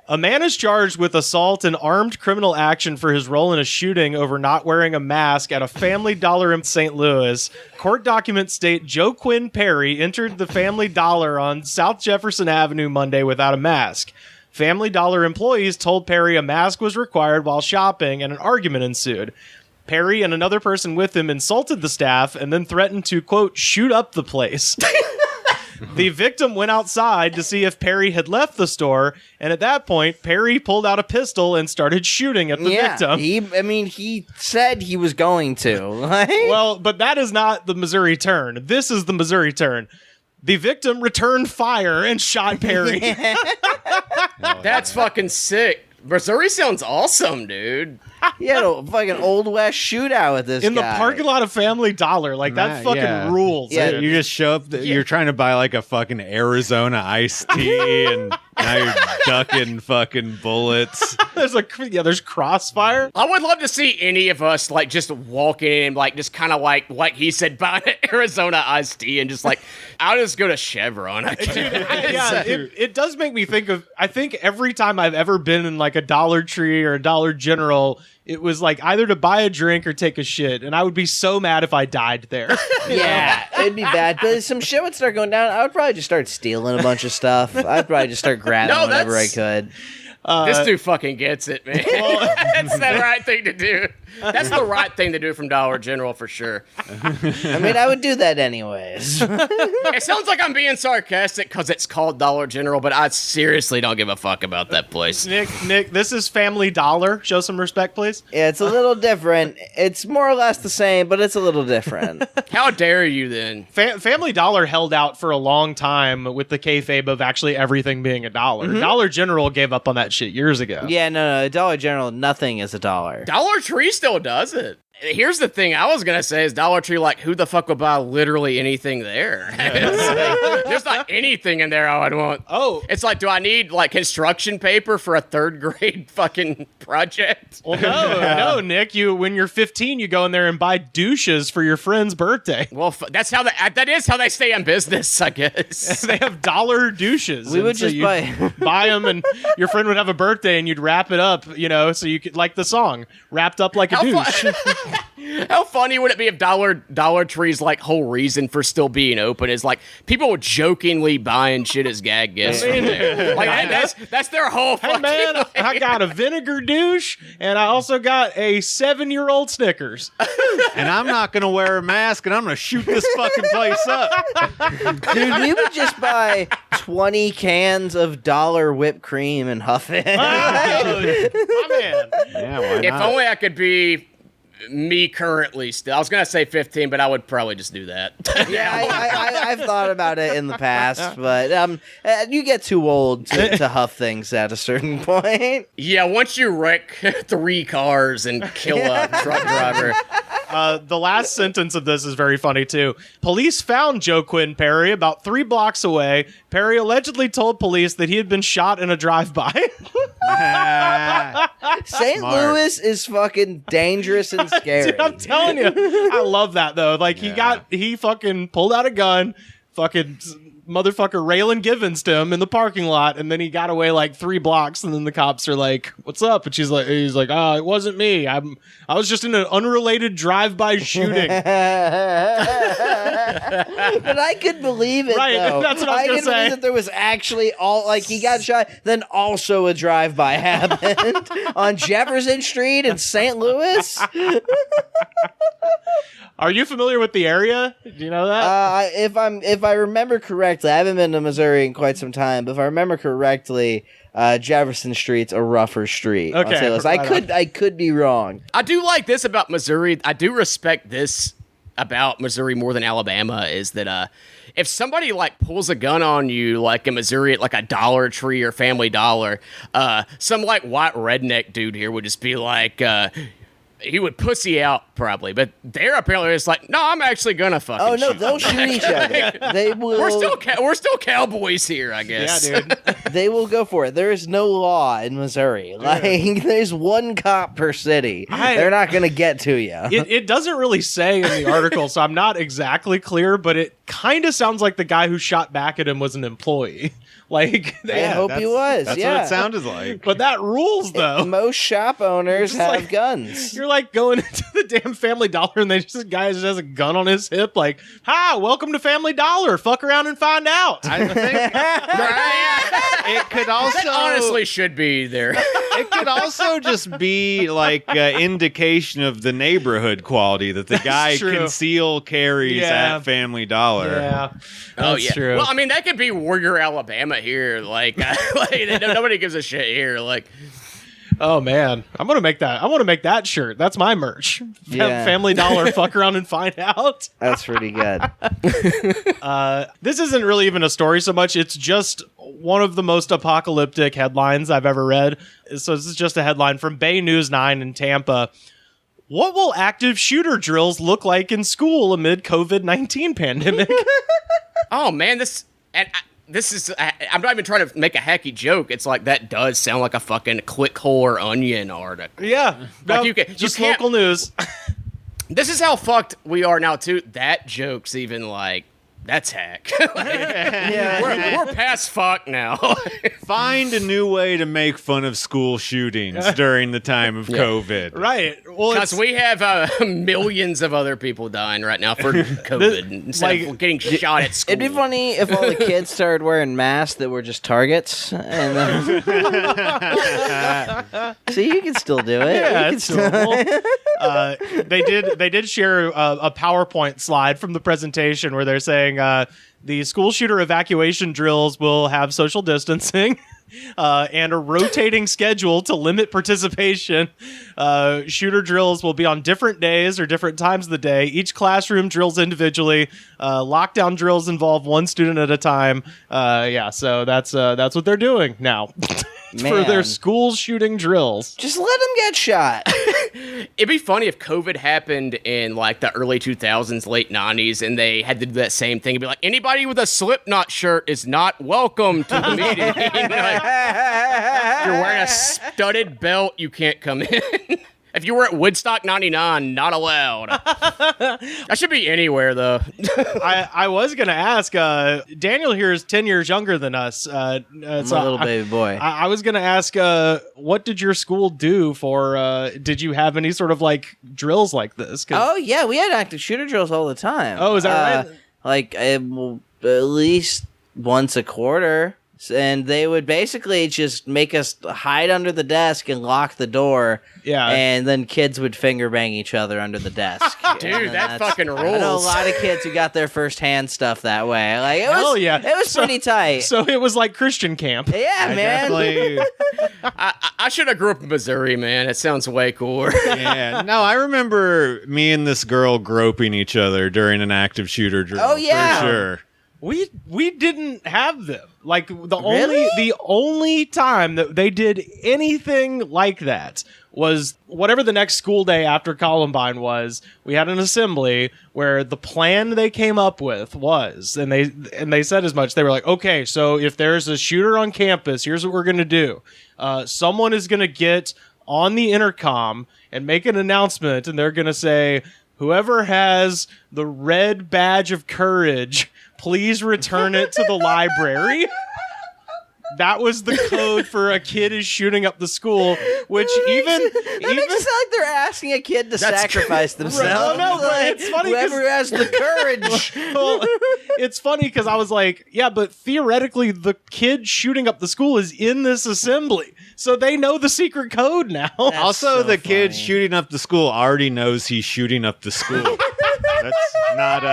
A man is charged with assault and armed criminal action for his role in a shooting over not wearing a mask at a Family Dollar in St. Louis. Court documents state Joc'Quinn Perry entered the Family Dollar on South Jefferson Avenue Monday without a mask. Family Dollar employees told Perry a mask was required while shopping, and an argument ensued. Perry and another person with him insulted the staff and then threatened to, quote, shoot up the place. The victim went outside to see if Perry had left the store, and at that point, Perry pulled out a pistol and started shooting at the victim. He said he was going to. Well, but that is not the Missouri turn. This is the Missouri turn. The victim returned fire and shot Perry. That's fucking sick. Missouri sounds awesome, dude. He had a fucking Old West shootout with this in guy. the parking lot of Family Dollar. Like, that fucking rules. Yeah, dude. You just show up, you're trying to buy like a fucking Arizona iced tea, and now you're ducking fucking bullets. There's crossfire. I would love to see any of us like just walk in, like just kind of like he said, buy an Arizona iced tea, and just like I'll just go to Chevron. It does make me think of. I think every time I've ever been in like a Dollar Tree or a Dollar General, it was like either to buy a drink or take a shit, and I would be so mad if I died there. Yeah, it'd be bad. But some shit would start going down. I would probably just start stealing a bunch of stuff. I'd probably just start grabbing whatever I could. This dude fucking gets it, man. That's the right thing to do. That's the right thing to do from Dollar General for sure. I mean, I would do that anyways. It sounds like I'm being sarcastic because it's called Dollar General, but I seriously don't give a fuck about that place. Nick, this is Family Dollar. Show some respect, please. Yeah, it's a little different. It's more or less the same, but it's a little different. How dare you then? Family Dollar held out for a long time with the kayfabe of actually everything being a dollar. Mm-hmm. Dollar General gave up on that shit years ago. Yeah, no, Dollar General, nothing is a dollar. Dollar Tree still does it. Here's the thing I was going to say is Dollar Tree, like, who the fuck would buy literally anything there? There's not anything in there I would want. Oh. It's like, do I need, like, construction paper for a third grade fucking project? Well, no, Nick. When you're 15, you go in there and buy douches for your friend's birthday. Well, that is how they stay in business, I guess. They have dollar douches. We would just buy them, and your friend would have a birthday, and you'd wrap it up, so you could, like the song, wrapped up like a douche. How funny would it be if Dollar Tree's like whole reason for still being open is like people jokingly buying shit as gag gifts from there. Like that's their whole fucking man, I got a vinegar douche and I also got a 7-year-old Snickers. And I'm not gonna wear a mask and I'm gonna shoot this fucking place up. Dude, we would just buy 20 cans of dollar whipped cream and huff it. My man. Yeah, why not? If only I could be me currently still. I was gonna say 15, but I would probably just do that. Yeah, I've thought about it in the past, but you get too old to huff things at a certain point. Yeah, once you wreck 3 cars and kill a truck driver. The last sentence of this is very funny, too. Police found Joc'Quinn Perry about 3 blocks away. Perry allegedly told police that he had been shot in a drive-by. St. Louis is fucking dangerous and scary. Dude, I'm telling you. I love that, though. Like, he fucking pulled out a gun, fucking motherfucker Raylan Givens to him in the parking lot, and then he got away like 3 blocks, and then the cops are like, "What's up?" And he's like, "Oh, it wasn't me. I was just in an unrelated drive-by shooting." But I could believe it, right, though. that's what I was gonna could say. believe that there was actually he got shot, then also a drive-by happened on Jefferson Street in St. Louis. Are you familiar with the area? Do you know that? If I remember correctly, I haven't been to Missouri in quite some time, but if I remember correctly, Jefferson Street's a rougher street. Okay, I could be wrong. I do like this about Missouri. I do respect this about Missouri more than Alabama is that if somebody like pulls a gun on you like in Missouri at like a Dollar Tree or Family Dollar, some like white redneck dude here would just be like, he would pussy out probably, but they're apparently just like, no, I'm actually gonna fucking. Oh no, shoot. they'll shoot each other. They will. We're still cowboys here, I guess. Yeah, dude. They will go for it. There is no law in Missouri. Like there's one cop per city. They're not gonna get to you. It doesn't really say in the article, so I'm not exactly clear, but it kind of sounds like the guy who shot back at him was an employee. Like, I hope he was. That's yeah. what it sounded like. but that rules though. Most shop owners Just have like- guns. You're like going into the damn Family Dollar and this guy just has a gun on his hip, like, "Hi, welcome to Family Dollar. Fuck around and find out." I think it could also That honestly should be there. It could also just be like an indication of the neighborhood quality that the guy true. conceal carries Yeah. at Family Dollar. Yeah, Oh that's yeah. true. Well, I mean, that could be Warrior, Alabama here. Like, nobody gives a shit here. Like, Oh man, I'm gonna make that. I want to make that shirt. That's my merch. Yeah. Family Dollar. Fuck around and find out. That's pretty good. This isn't really even a story so much. It's just one of the most apocalyptic headlines I've ever read. So this is just a headline from Bay News 9 in Tampa. What will active shooter drills look like in school amid COVID-19 pandemic? oh man, this is. I'm not even trying to make a hacky joke. It's like that does sound like a fucking Clickhole or Onion article. Yeah, Like no, you can't- local news. This is how fucked we are now too. That joke's even like. That's hack. We're past fuck now. Find a new way to make fun of school shootings during the time of COVID. Right. Well, Because we have millions of other people dying right now for COVID instead of getting shot at school. It'd be funny if all the kids started wearing masks that were just targets, and then so you can still do it. Yeah, You can it's still- doable. They did share a PowerPoint slide from the presentation where they're saying the school shooter evacuation drills will have social distancing and a rotating schedule to limit participation. Shooter drills will be on different days or different times of the day. Each classroom drills individually. Lockdown drills involve one student at a time. So that's what they're doing now. For their Man. school shooting drills. Just let them get shot. It'd be funny if COVID happened in like the early 2000s, late 90s, and they had to do that same thing. It'd be like, anybody with a Slipknot shirt is not welcome to the meeting. Like, if you're wearing a studded belt, you can't come in. If you were at Woodstock 99, not allowed. I should be anywhere, though. I was going to ask, Daniel here is 10 years younger than us. I'm a little baby boy. I was going to ask, what did your school do for, did you have any sort of like drills like this? Oh yeah, we had active shooter drills all the time. Oh, is that right? Like at least once a quarter. And they would basically just make us hide under the desk and lock the door. Yeah. And then kids would finger bang each other under the desk. Dude, And that that's- fucking rules. I know a lot of kids who got their first hand stuff that way. Like it was, Hell yeah. It was pretty tight. So it was like Christian camp. Yeah, man. Definitely. I should have grew up in Missouri, man. It sounds way cooler. Yeah. No, I remember me and this girl groping each other during an active shooter drill. Oh, yeah. For sure. We didn't have them. Like Really? the only time that they did anything like that was whatever the next school day after Columbine was. We had an assembly where the plan they came up with was, and they said as much. They were like, okay, so if there's a shooter on campus, here's what we're gonna do. Someone is gonna get on the intercom and make an announcement, and they're gonna say, whoever has the red badge of courage, please return it to the library. That was the code for a kid is shooting up the school, which That makes it sound like they're asking a kid to sacrifice themselves. Oh, no, but Like, it's funny 'cause- whoever has the courage. well, it's funny because I was like, yeah, but theoretically the kid shooting up the school is in this assembly, so they know the secret code now. That's Also, so the kid funny. shooting up the school already knows he's shooting up the school. That's not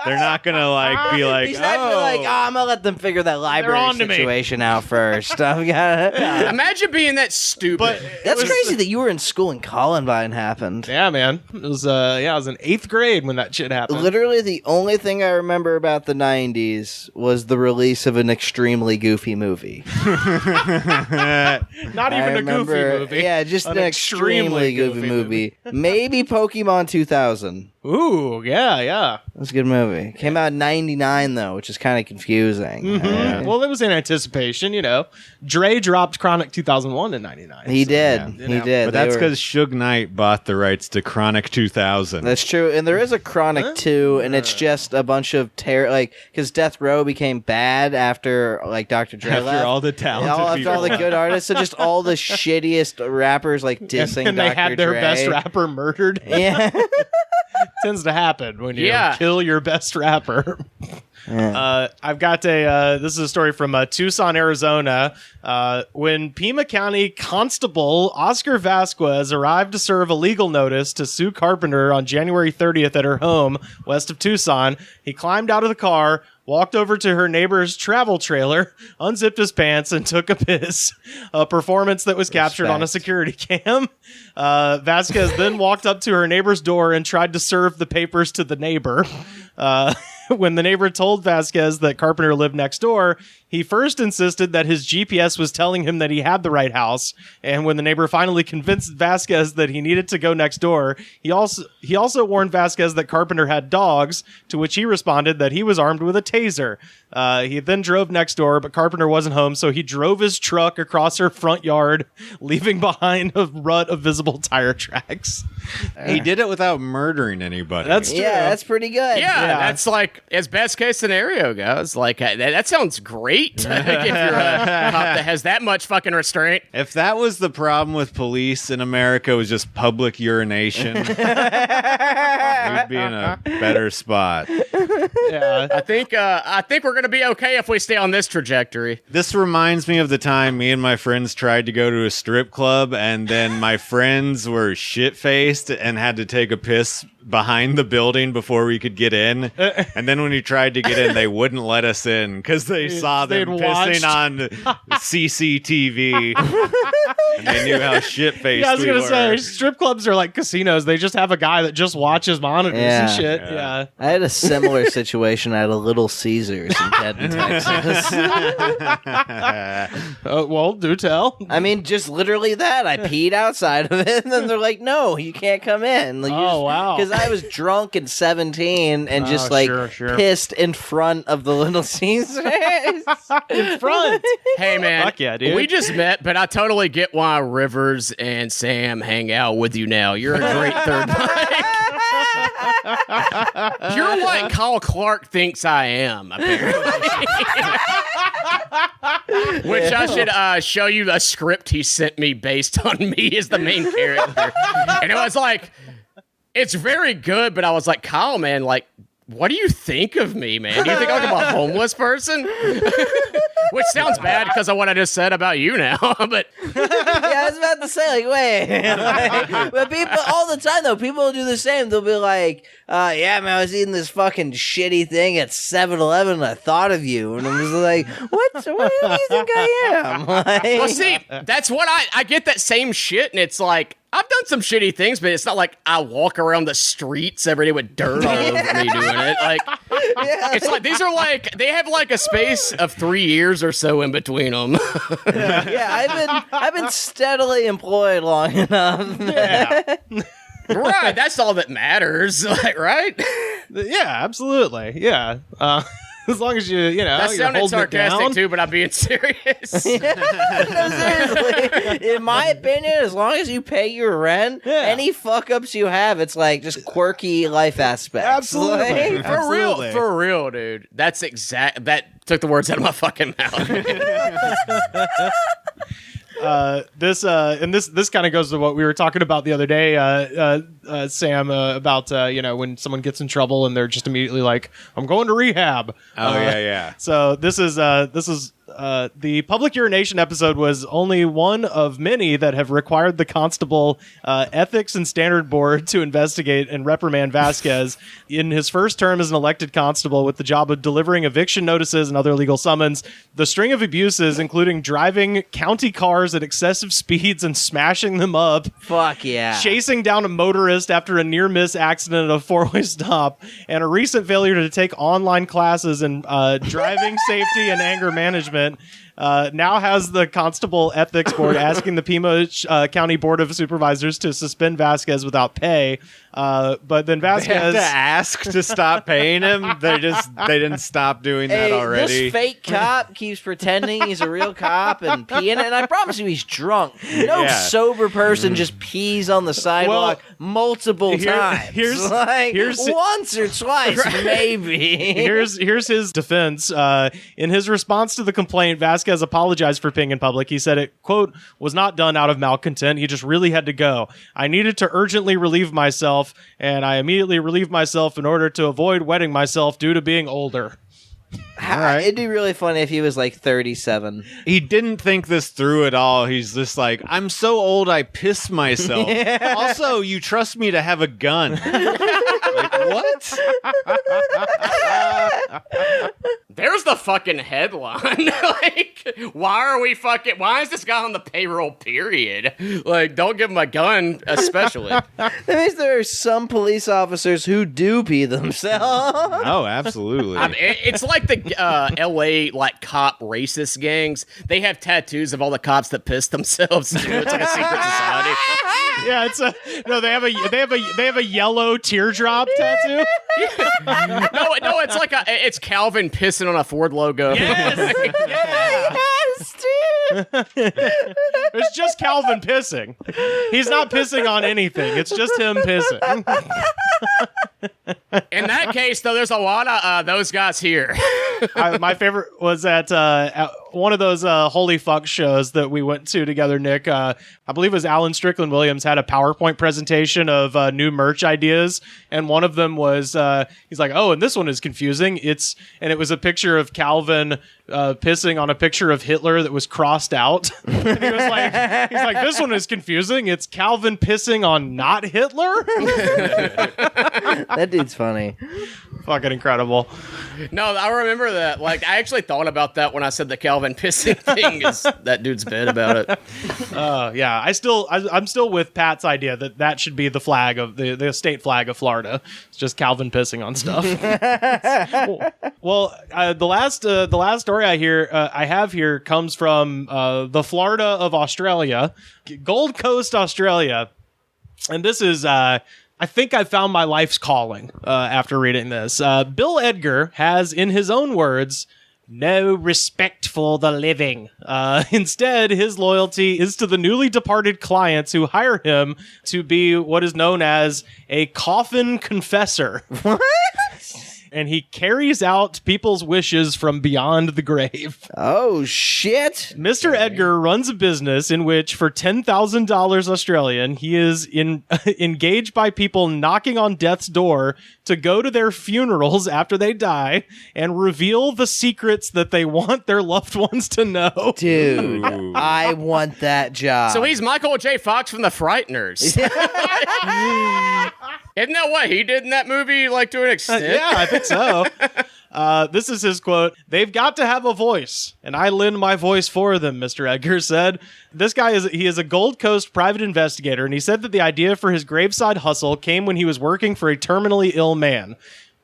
They're not gonna like be like, He's not gonna be like, I'm gonna let them figure that library on to me. situation out first. I've got Imagine being that stupid. That's crazy that you were in school and Columbine happened. Yeah, man. It was I was in 8th grade when that shit happened. Literally, the only thing I remember about the 90s was the release of an extremely goofy movie. Not even a goofy movie. Yeah, just an extremely goofy movie. Maybe Pokemon 2000. Ooh, yeah. That was a good movie. Came out in 99, though, which is kind of confusing. Mm-hmm. Well, it was in anticipation, Dre dropped Chronic 2001 in 99. He did. yeah, He did. but that's because Suge Knight bought the rights to Chronic 2000. That's true. And there is a Chronic 2, and it's just a bunch of because Death Row became bad after Dr. Dre left. After all the talented After people. all the good artists, so just all the shittiest rappers dissing and they Dr. had their Dre. best rapper murdered. Yeah. Tends to happen when you Yeah. kill your best rapper. I've got this is a story from Tucson, Arizona. When Pima County Constable Oscar Vasquez arrived to serve a legal notice to Sue Carpenter on January 30th at her home west of Tucson, he climbed out of the car, walked over to her neighbor's travel trailer, unzipped his pants, and took a piss. A performance that was captured on a security cam. Vasquez then walked up to her neighbor's door and tried to serve the papers to the neighbor. When the neighbor told Vasquez that Carpenter lived next door, he first insisted that his GPS was telling him that he had the right house. And when the neighbor finally convinced Vasquez that he needed to go next door, he also warned Vasquez that Carpenter had dogs, to which he responded that he was armed with a taser. He then drove next door, but Carpenter wasn't home, so he drove his truck across her front yard, leaving behind a rut of visible tire tracks. He did it without murdering anybody. That's true. Yeah, that's pretty good. Yeah, that's as best case scenario goes. That sounds great. If you're a cop that has that much fucking restraint. If that was the problem with police in America, was just public urination, we'd be in a better spot. Yeah. I think we're gonna be okay if we stay on this trajectory. This reminds me of the time me and my friends tried to go to a strip club, and then my friends were shit-faced and had to take a piss behind the building before we could get in. And then when we tried to get in, they wouldn't let us in because they saw them pissing on CCTV. And they knew how shit-faced Yeah, I was we gonna were. say, strip clubs are like casinos. They just have a guy that just watches monitors and Yeah. shit. Yeah. Yeah. I had a similar situation at a Little Caesars in Denton, Texas. Well, do tell. I mean, just literally that. I peed outside of it, and then they're like, no, you can't come in. Wow. Because I was drunk and 17 and just sure. pissed in front of the Little Caesars. In front. Hey man, Fuck yeah, dude. we just met, but I totally get why Rivers and Sam hang out with you now. You're a great third mic. You're what Kyle Clark thinks I am, apparently. Which I should show you a script he sent me based on me as the main character. And it was like, it's very good, but I was like, Kyle, man, what do you think of me, man? Do you think I'm a homeless person? Which sounds bad because of what I just said about you now, but Yeah, I was about to say, wait. But people, all the time, though, people will do the same. They'll be like, yeah, man, I was eating this fucking shitty thing at 7-Eleven and I thought of you. And I'm just like, what do you think I am? well, see, that's what I get that same shit, and it's like, I've done some shitty things, but it's not like I walk around the streets every day with dirt all over me doing it. It's like these are they have a space of 3 years or so in between them. Yeah, I've been steadily employed long enough. Yeah. Right, that's all that matters, right? Yeah, absolutely. Yeah. As long as you know, That you're sounded holding it down. sarcastic too, but I'm being serious. No, seriously, in my opinion, as long as you pay your rent, any fuck ups you have, it's like just quirky life aspects. Absolutely. Like, For real, dude. That took the words out of my fucking mouth. This kind of goes to what we were talking about the other day, Sam, about when someone gets in trouble and they're just immediately like, I'm going to rehab. Oh, yeah. So this is The public urination episode was only one of many that have required the Constable Ethics and Standard Board to investigate and reprimand Vasquez in his first term as an elected constable with the job of delivering eviction notices and other legal summons. The string of abuses, including driving county cars at excessive speeds and smashing them up, Fuck yeah. chasing down a motorist after a near-miss accident at a four-way stop, and a recent failure to take online classes in driving safety and anger management, now has the Constable Ethics Board asking the Pima County Board of Supervisors to suspend Vasquez without pay. But then They have Vasquez... to ask to stop paying him. They didn't stop doing that already. This fake cop keeps pretending he's a real cop and peeing, and I promise you he's drunk. No Yeah. sober person just pees on the sidewalk multiple times. here's Once or twice, maybe. Here's his defense. In his response to the complaint, Vasquez apologized for peeing in public. He said it, quote, was not done out of malcontent. He just really had to go. I needed to urgently relieve myself, and I immediately relieved myself in order to avoid wetting myself due to being older. It'd be really funny if he was like 37. He didn't think this through at all. He's just like, I'm so old I piss myself. Also, you trust me to have a gun. Like, what? There's the fucking headline. Like, why is this guy on the payroll, period? Like, don't give him a gun, especially. That means there are some police officers who do pee themselves. Oh, absolutely. I mean, it's like the L.A. like cop racist gangs. They have tattoos of all the cops that piss themselves too. It's like a secret society. Yeah, they have a yellow teardrop tattoo. No, it's like it's Calvin pissing on a Ford logo. Yes, dude. It's just Calvin pissing. He's not pissing on anything. It's just him pissing. In that case, though, there's a lot of those guys here. My favorite was at one of those holy fuck shows that we went to together, Nick. I believe it was Alan Strickland Williams had a PowerPoint presentation of new merch ideas, and one of them was he's like, "Oh, and this one is confusing." It was a picture of Calvin pissing on a picture of Hitler that was crossed out. And he's like, "This one is confusing. It's Calvin pissing on not Hitler." That dude's funny. Fucking incredible. No, I remember that. Like, I actually thought about that when I said the Calvin pissing thing. Is that dude's bit about it? Yeah, I'm still with Pat's idea that should be the flag of the state flag of Florida. It's just Calvin pissing on stuff. Well, the last story I have here comes from the Florida of Australia, Gold Coast, Australia, and this is. I think I found my life's calling after reading this. Bill Edgar has, in his own words, no respect for the living. Instead, his loyalty is to the newly departed clients who hire him to be what is known as a coffin confessor. What? And he carries out people's wishes from beyond the grave. Oh, shit. Mr. Edgar runs a business in which, for $10,000 Australian, he is engaged by people knocking on death's door to go to their funerals after they die and reveal the secrets that they want their loved ones to know. Dude, Ooh. I want that job. So he's Michael J. Fox from The Frighteners. Isn't that what he did in that movie, like, to an extent? Yeah, I think so. This is his quote. "They've got to have a voice, and I lend my voice for them," Mr. Edgar said. This guy is a Gold Coast private investigator, and he said that the idea for his graveside hustle came when he was working for a terminally ill man.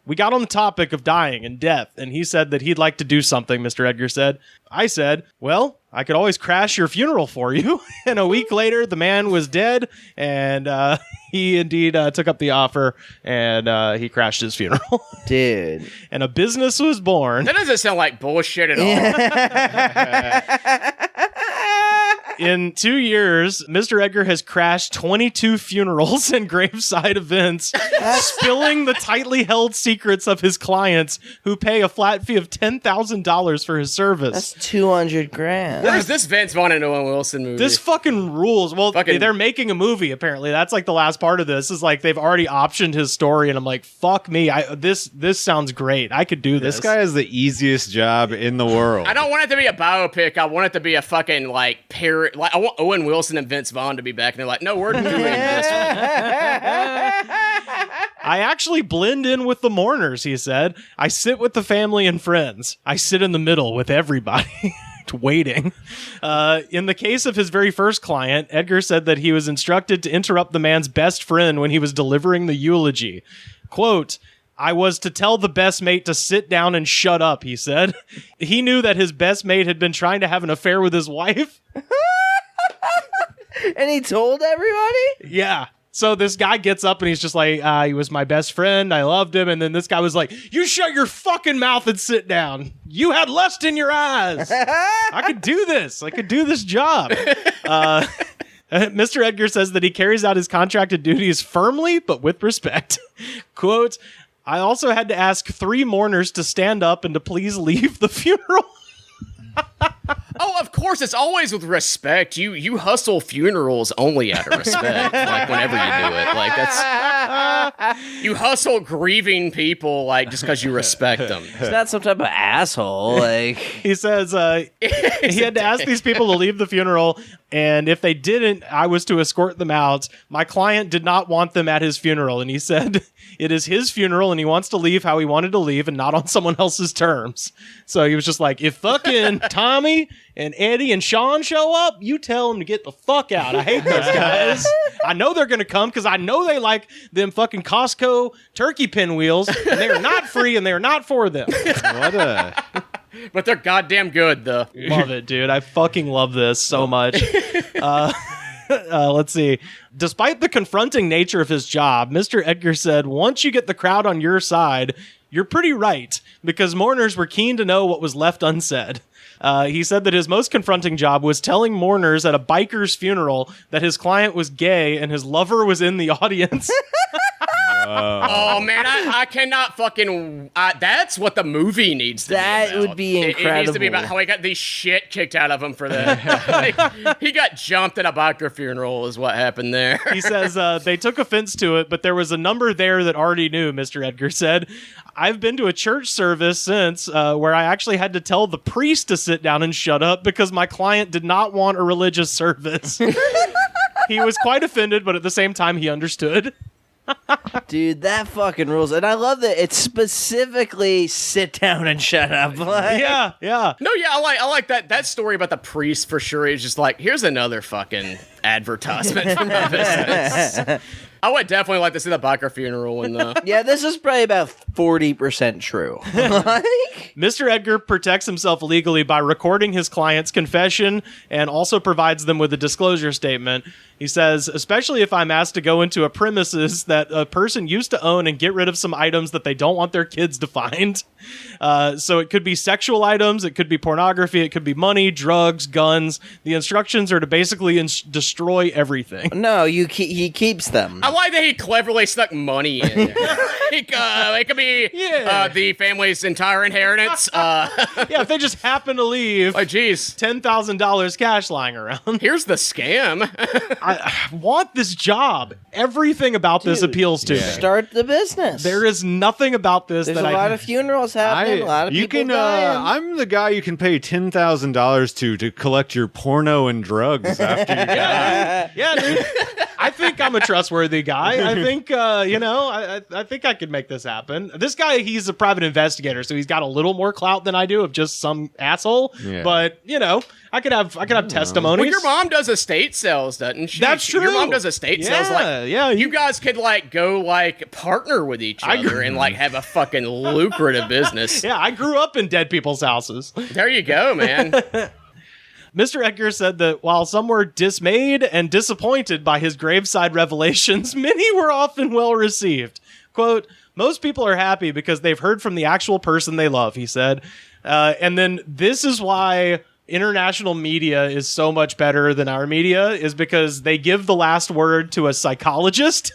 "We got on the topic of dying and death, and he said that he'd like to do something," Mr. Edgar said. "I said, well, I could always crash your funeral for you." And a week later, the man was dead, and he indeed took up the offer, and he crashed his funeral. Dude. And a business was born. That doesn't sound like bullshit at all. In 2 years, Mr. Edgar has crashed 22 funerals and graveside events, spilling the tightly held secrets of his clients who pay a flat fee of $10,000 for his service. That's $200,000. Where's this Vince Vaughn and Owen Wilson movie? This fucking rules. Well, Fucking- they're making a movie, apparently. That's like the last part of this is like they've already optioned his story, and I'm like, fuck me. This sounds great. I could do this. This guy has the easiest job in the world. I don't want it to be a biopic. I want it to be a fucking like parrot. Like I want Owen Wilson and Vince Vaughn to be back, and they're like, "No, we're doing this." I actually blend in with the mourners, he said. I sit with the family and friends. I sit in the middle with everybody. Waiting. In the case of his very first client, Edgar said that he was instructed to interrupt the man's best friend when he was delivering the eulogy. Quote, I was to tell the best mate to sit down and shut up, he said. He knew that his best mate had been trying to have an affair with his wife. And he told everybody? Yeah. So this guy gets up and he's just like, he was my best friend. I loved him. And then this guy was like, you shut your fucking mouth and sit down. You had lust in your eyes. I could do this. I could do this job. Mr. Edgar says that he carries out his contracted duties firmly, but with respect. Quote, I also had to ask 3 mourners to stand up and to please leave the funeral. Oh, of course, it's always with respect. You hustle funerals only out of respect. Like whenever you do it, like that's you hustle grieving people like just because you respect them. He's not some type of asshole. Like He says he had to ask these people to leave the funeral, and if they didn't, I was to escort them out. My client did not want them at his funeral, and he said it is his funeral, and he wants to leave how he wanted to leave and not on someone else's terms. So he was just like, if fucking Tommy and Eddie and Sean show up, you tell them to get the fuck out. I hate those guys. I know they're going to come because I know they like them fucking Costco turkey pinwheels, and they are not free and they are not for them. What a... But they're goddamn good, though. Love it, dude. I fucking love this so much. Let's see. Despite the confronting nature of his job, Mr. Edgar said, once you get the crowd on your side, you're pretty right, because mourners were keen to know what was left unsaid. He said that his most confronting job was telling mourners at a biker's funeral that his client was gay and his lover was in the audience. Oh man, I cannot fucking. That's what the movie needs to be. That about. would be It needs to be about incredible. how he got the shit kicked out of him for that. Like, he got jumped at a biker funeral, is what happened there. He says they took offense to it, but there was a number there that already knew, Mr. Edgar said. I've been to a church service since where I actually had to tell the priest to sit down and shut up because my client did not want a religious service. He was quite offended, but at the same time, he understood. dude, that fucking rules. And I love that it's specifically sit down and shut up. Like, Yeah. No, yeah, I like that story about the priest for sure. He's just like, here's another fucking advertisement for my business. I would definitely like to see the biker funeral one though. yeah, this is probably about 40% true. Like, Mr. Edgar protects himself legally by recording his client's confession and also provides them with a disclosure statement. He says, especially if I'm asked to go into a premises that a person used to own and get rid of some items that they don't want their kids to find. So it could be sexual items, it could be pornography, it could be money, drugs, guns. The instructions are to basically destroy everything. no, he keeps them. I like that he cleverly stuck money in there. It could be the family's entire inheritance. Yeah, if they just happen to leave Oh, geez. $10,000 cash lying around. Here's the scam. I want this job. Everything about this appeals to me. Start the business. There is nothing about this There's that a lot of funerals happening. A lot of you people can. dying. I'm the guy you can pay $10,000 to collect your porno and drugs after you die. Yeah, dude. I think I'm a trustworthy guy. I think, I think I could make this happen. This guy, he's a private investigator, so he's got a little more clout than I do of just some asshole. Yeah. But, I could have testimonies. Well, your mom does estate sales, doesn't she? That's true. Your mom does estate sales. Like, you you guys could go partner with each other and have a fucking lucrative business. Yeah, I grew up in dead people's houses. There you go, man. Mr. Edgar said that while some were dismayed and disappointed by his graveside revelations, many were often well received. Quote, most people are happy because they've heard from the actual person they love, he said. And then this is why international media is so much better than our media is because they give the last word to a psychologist.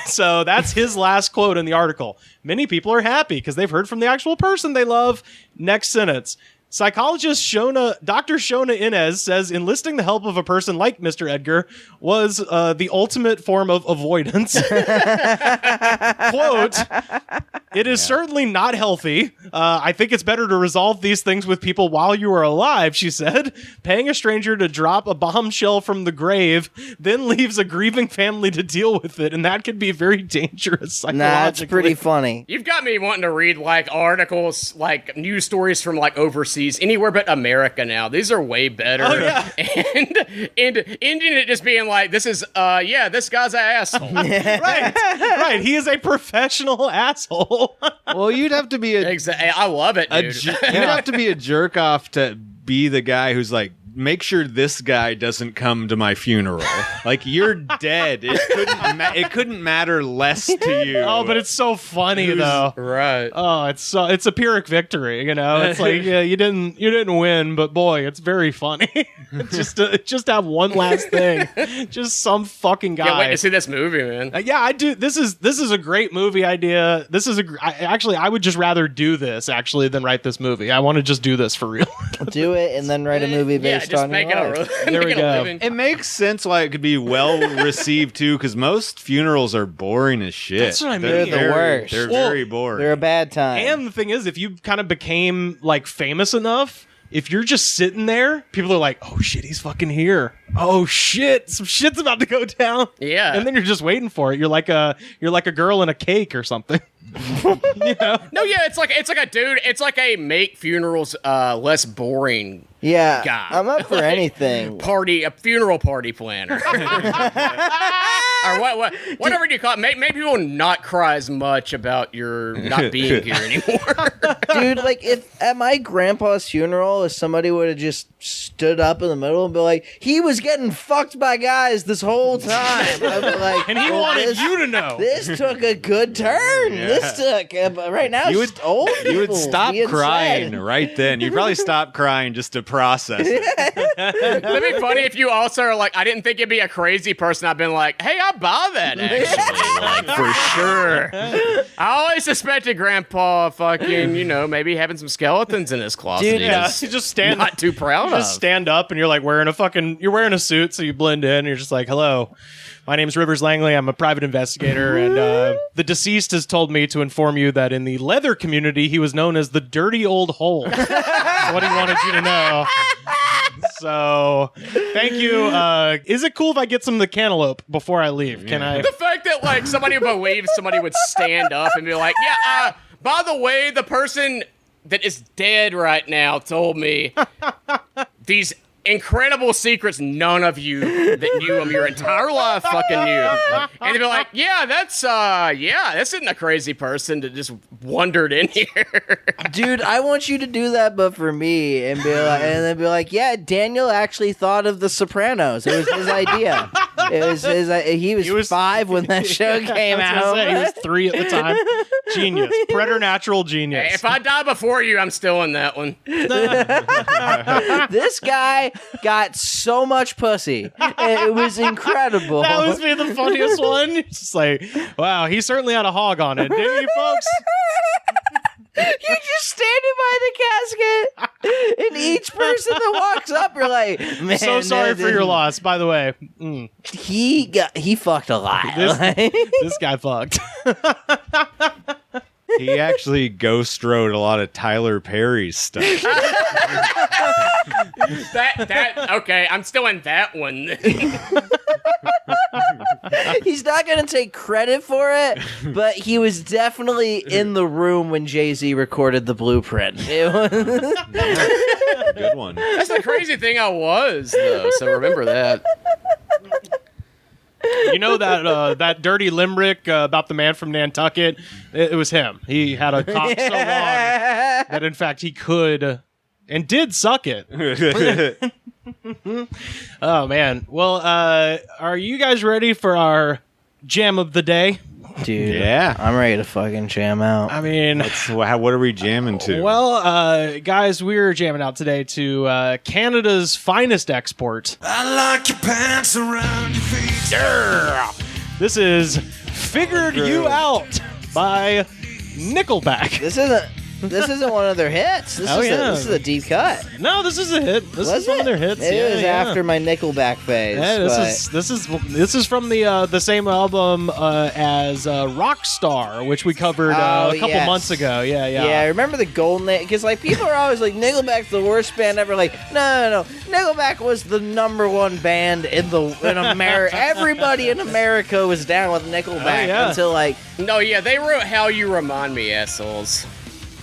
So that's his last quote in the article. Many people are happy because they've heard from the actual person they love. Next sentence. Psychologist Dr. Shona Inez says enlisting the help of a person like Mr. Edgar was the ultimate form of avoidance. Quote, it is certainly not healthy. I think it's better to resolve these things with people while you are alive, she said. Paying a stranger to drop a bombshell from the grave then leaves a grieving family to deal with it, and that could be very dangerous psychologically. Nah, it's pretty funny. You've got me wanting to read like articles, like news stories from like overseas, anywhere but America now. These are way better. Oh, yeah. And ending it just being like, this is, this guy's an asshole. Right. He is a professional asshole. Well, you'd have to be I love it, dude. you'd have to be a jerk off to be the guy who's like, make sure this guy doesn't come to my funeral. Like, you're dead. It couldn't matter less to you. Oh, but it's so funny though. Right. Oh, it's a Pyrrhic victory, you know. It's like you didn't win, but boy, it's very funny. just have one last thing. Just some fucking guy. Can't wait to see this movie, man. Yeah, I do. This is a great movie idea. I would just rather do this actually than write this movie. I want to just do this for real. Do it and then write a movie based just on make your it life. There we go. It makes sense why it could be well received too, because most funerals are boring as shit. That's what I mean. They're the worst. They're Well, very boring. They're a bad time. And the thing is, if you kind of became like famous enough, if you're just sitting there, people are like, "Oh shit, he's fucking here. Oh shit, some shit's about to go down." Yeah. And then you're just waiting for it. You're like a girl in a cake or something. You know? No, yeah, it's like a dude. It's like a make funerals less boring. Yeah, guy. I'm up for anything. A funeral party planner. Or whatever you call it. Make people not cry as much about your not being here anymore. Dude, like, if at my grandpa's funeral, if somebody would have just stood up in the middle and be like, he was getting fucked by guys this whole time. I'd be like, And he wanted you to know. This took a good turn. Yeah. This took, right now, You it's old you would people stop being crying sad. right then. You'd probably stop crying just to process it. It'd be funny if you also are like, I didn't think it'd be a crazy person. I've been like, hey, I buy that actually, like for sure. I always suspected Grandpa fucking, maybe having some skeletons in his closet. Dude, He's You just stand not too proud You just of. stand up and you're like wearing a suit, so you blend in. And you're just like, "Hello, my name's Rivers Langley. I'm a private investigator, and the deceased has told me to inform you that in the leather community, he was known as the Dirty Old Hole." That's what he wanted you to know. So, thank you. Is it cool if I get some of the cantaloupe before I leave? Can I? The fact that like somebody believes somebody would stand up and be like, yeah, by the way, the person that is dead right now told me these incredible secrets none of you that knew him your entire life fucking knew. And they'd be like, this isn't a crazy person that just wandered in here. Dude, I want you to do that, but for me, and then be like, yeah, Daniel actually thought of The Sopranos. It was his idea. It was his. He was 5 when that show came I was gonna out. say, he was 3 at the time. Genius, preternatural genius. Hey, if I die before you, I'm still in that one. This guy got so much pussy. It was incredible. That was be the funniest one. It's just like, wow, he certainly had a hog on it, didn't he, folks? You're just standing by the casket, and each person that walks up, you're like, man, So sorry for your loss, by the way. He fucked a lot. This guy fucked. He actually ghost wrote a lot of Tyler Perry's stuff. Okay, I'm still in that one. He's not going to take credit for it, but he was definitely in the room when Jay-Z recorded the blueprint. It was Good one. That's the crazy thing I was, though, so remember that. You know that dirty limerick about the man from Nantucket? It was him. He had a cock so long that, in fact, he could and did suck it. Oh, man. Well, are you guys ready for our jam of the day? Dude, Yeah. I'm ready to fucking jam out. I mean, What are we jamming to? well, guys, we're jamming out today to Canada's finest export. I like your pants around your feet. Yeah. This is Figured You Out by Nickelback. This isn't one of their hits. This is a deep cut. No, this is a hit. This is one of their hits. It was after my Nickelback phase. Yeah, this is from the same album as Rockstar, which we covered a couple months ago. Yeah. Yeah, I remember the golden age, because like people are always like Nickelback's the worst band ever. Like, no. Nickelback was the #1 band in America. Everybody in America was down with Nickelback until like. No, yeah, they wrote "How You Remind Me," assholes.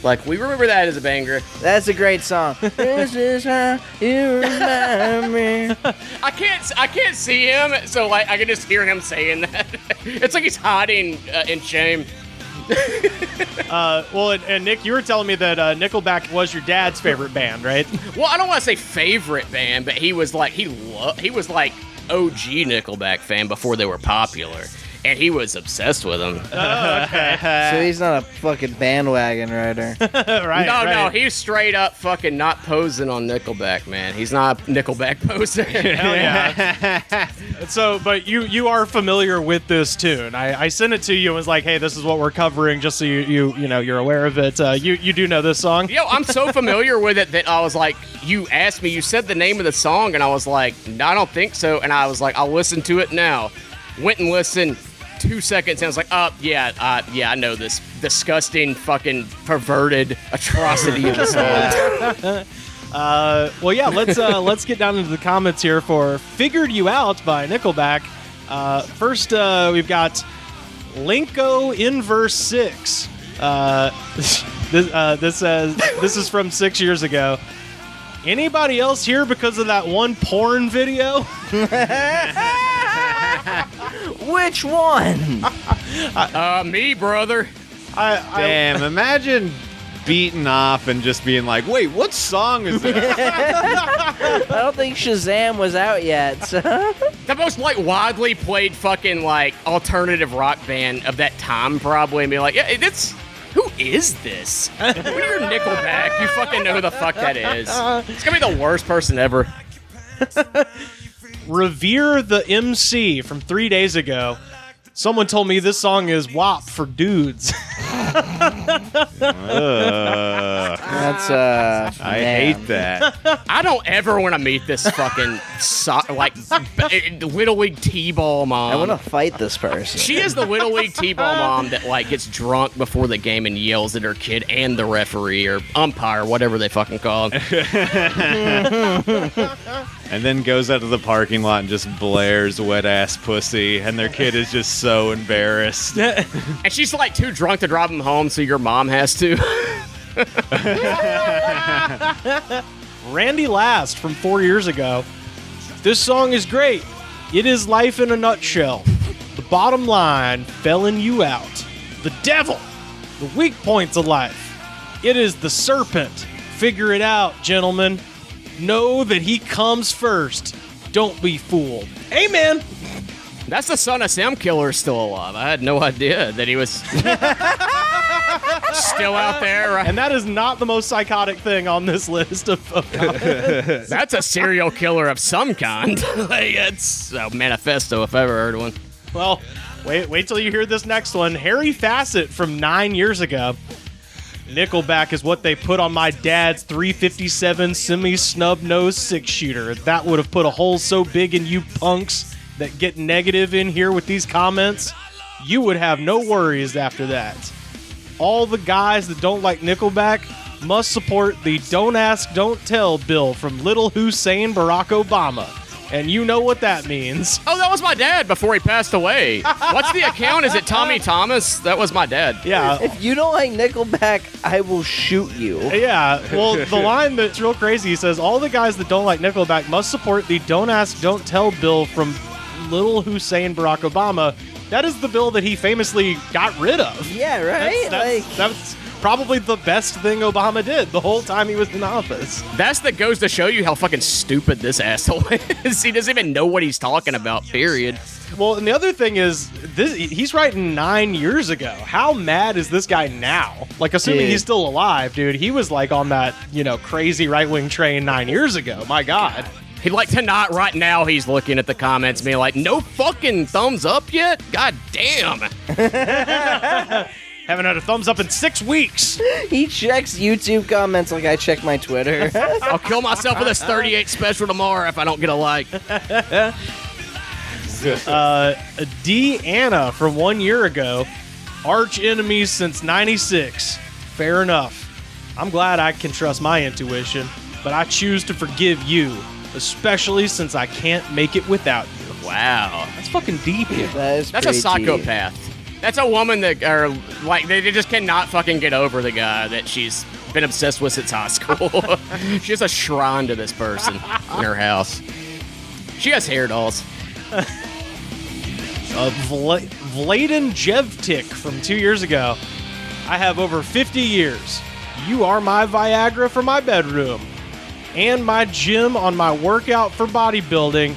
Like, we remember that as a banger. That's a great song. This is how you remind me. I can't see him, so like I can just hear him saying that. It's like he's hiding in shame. Well, and Nick, you were telling me that Nickelback was your dad's favorite band, right? Well, I don't want to say favorite band, but he was like he was like OG Nickelback fan before they were popular. And he was obsessed with them. Oh, okay. So he's not a fucking bandwagon rider. Right. No, he's straight up fucking not posing on Nickelback, man. He's not a Nickelback poser. Hell yeah. So, but you are familiar with this tune. I sent it to you and was like, hey, this is what we're covering, just so you're aware of it. You do know this song? Yo, I'm so familiar with it that I was like, you asked me, you said the name of the song, and I was like, no, I don't think so. And I was like, I'll listen to it now. Went and listened. 2 seconds, and I was like, I know this disgusting, fucking perverted atrocity of the song. Well, yeah, let's get down into the comments here for "Figured You Out" by Nickelback. First, we've got Linko Inverse 6. This says this is from 6 years ago. Anybody else here because of that one porn video? Which one? Me, brother. Damn, imagine beating off and just being like, wait, what song is that? I don't think Shazam was out yet. So. The most like widely played fucking like alternative rock band of that time, probably, and be like, yeah, who is this? When you're Nickelback, you fucking know who the fuck that is. It's gonna be the worst person ever. Revere the MC from 3 days ago. Someone told me this song is WAP for dudes. That's I hate that. I don't ever want to meet this fucking Little League T-ball mom. I want to fight this person. She is the Little League T-ball mom that like gets drunk before the game and yells at her kid and the referee or umpire, whatever they fucking call him. And then goes out to the parking lot and just blares wet ass pussy, and their kid is just so embarrassed. And she's like too drunk to drive him home, so your mom has to. Randy Last from 4 years ago. This song is great. It is life in a nutshell. The bottom line, felling you out. The devil. The weak points of life. It is the serpent. Figure it out, gentlemen. Know that he comes first. Don't be fooled. Amen. That's the son of Sam Killer still alive. I had no idea that he was still out there. Right? And that is not the most psychotic thing on this list of comments. That's a serial killer of some kind. Like, it's a manifesto if I ever heard one. Well, wait till you hear this next one. Harry Fassett from 9 years ago. Nickelback is what they put on my dad's 357 semi-snub-nose six-shooter. That would have put a hole so big in you punks that get negative in here with these comments. You would have no worries after that. All the guys that don't like Nickelback must support the Don't Ask, Don't Tell bill from Little Hussein Barack Obama. And you know what that means. Oh, that was my dad before he passed away. What's the account? Is it Tommy Thomas? That was my dad. Yeah. If you don't like Nickelback, I will shoot you. Yeah. Well, the line that's real crazy, he says, all the guys that don't like Nickelback must support the Don't Ask, Don't Tell bill from Little Hussein Barack Obama. That is the bill that he famously got rid of. Yeah, right? That's probably the best thing Obama did the whole time he was in office. That goes to show you how fucking stupid this asshole is. He doesn't even know what he's talking about, period. Well, and the other thing is, he's writing 9 years ago. How mad is this guy now? Like, assuming Dude. he's still alive, dude. He was like on that, crazy right-wing train 9 years ago. My God. He'd like to not right now. He's looking at the comments, being like, "No fucking thumbs up yet? God damn!" Haven't had a thumbs up in 6 weeks. He checks YouTube comments like I check my Twitter. I'll kill myself with this 38 special tomorrow if I don't get a like. Deanna from 1 year ago. Arch enemies since 96. Fair enough. I'm glad I can trust my intuition, but I choose to forgive you, especially since I can't make it without you. Wow. That's fucking deep. That's a pretty psychopath. That's a woman that are like they just cannot fucking get over the guy that she's been obsessed with since high school. She has a shrine to this person in her house. She has hair dolls. Vladen Jevtik from 2 years ago. I have over 50 years. You are my Viagra for my bedroom and my gym on my workout for bodybuilding.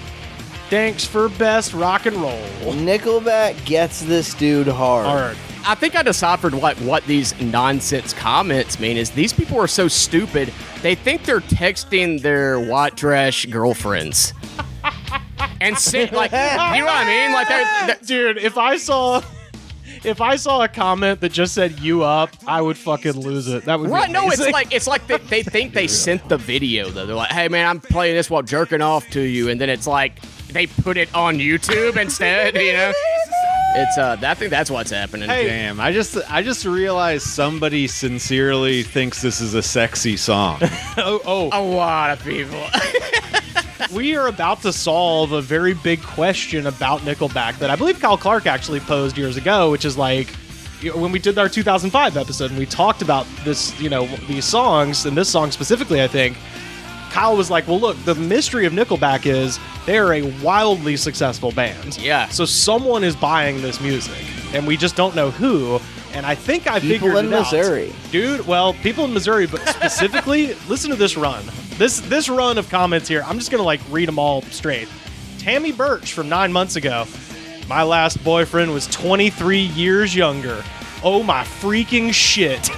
Thanks for best rock and roll. Nickelback gets this dude hard. I think I deciphered what these nonsense comments mean is these people are so stupid, they think they're texting their white trash girlfriends. And sit like, you know what I mean? Like, they're Dude, if I saw a comment that just said "you up," I would fucking lose it. That would be right? No, amazing. it's like they think they sent the video though. They're like, "Hey man, I'm playing this while jerking off to you," and then it's like they put it on YouTube instead. It's I think that's what's happening. Hey. Damn, I just realized somebody sincerely thinks this is a sexy song. A lot of people. We are about to solve a very big question about Nickelback that I believe Kyle Clark actually posed years ago, which is like when we did our 2005 episode and we talked about this, these songs, and this song specifically, I think, Kyle was like, well, look, the mystery of Nickelback is they are a wildly successful band. Yeah. So someone is buying this music, and we just don't know who. And I think I figured it out. People in Missouri. Dude, well, people in Missouri, but specifically, listen to this run. This run of comments here, I'm just going to, read them all straight. Tammy Birch from 9 months ago. My last boyfriend was 23 years younger. Oh, my freaking shit.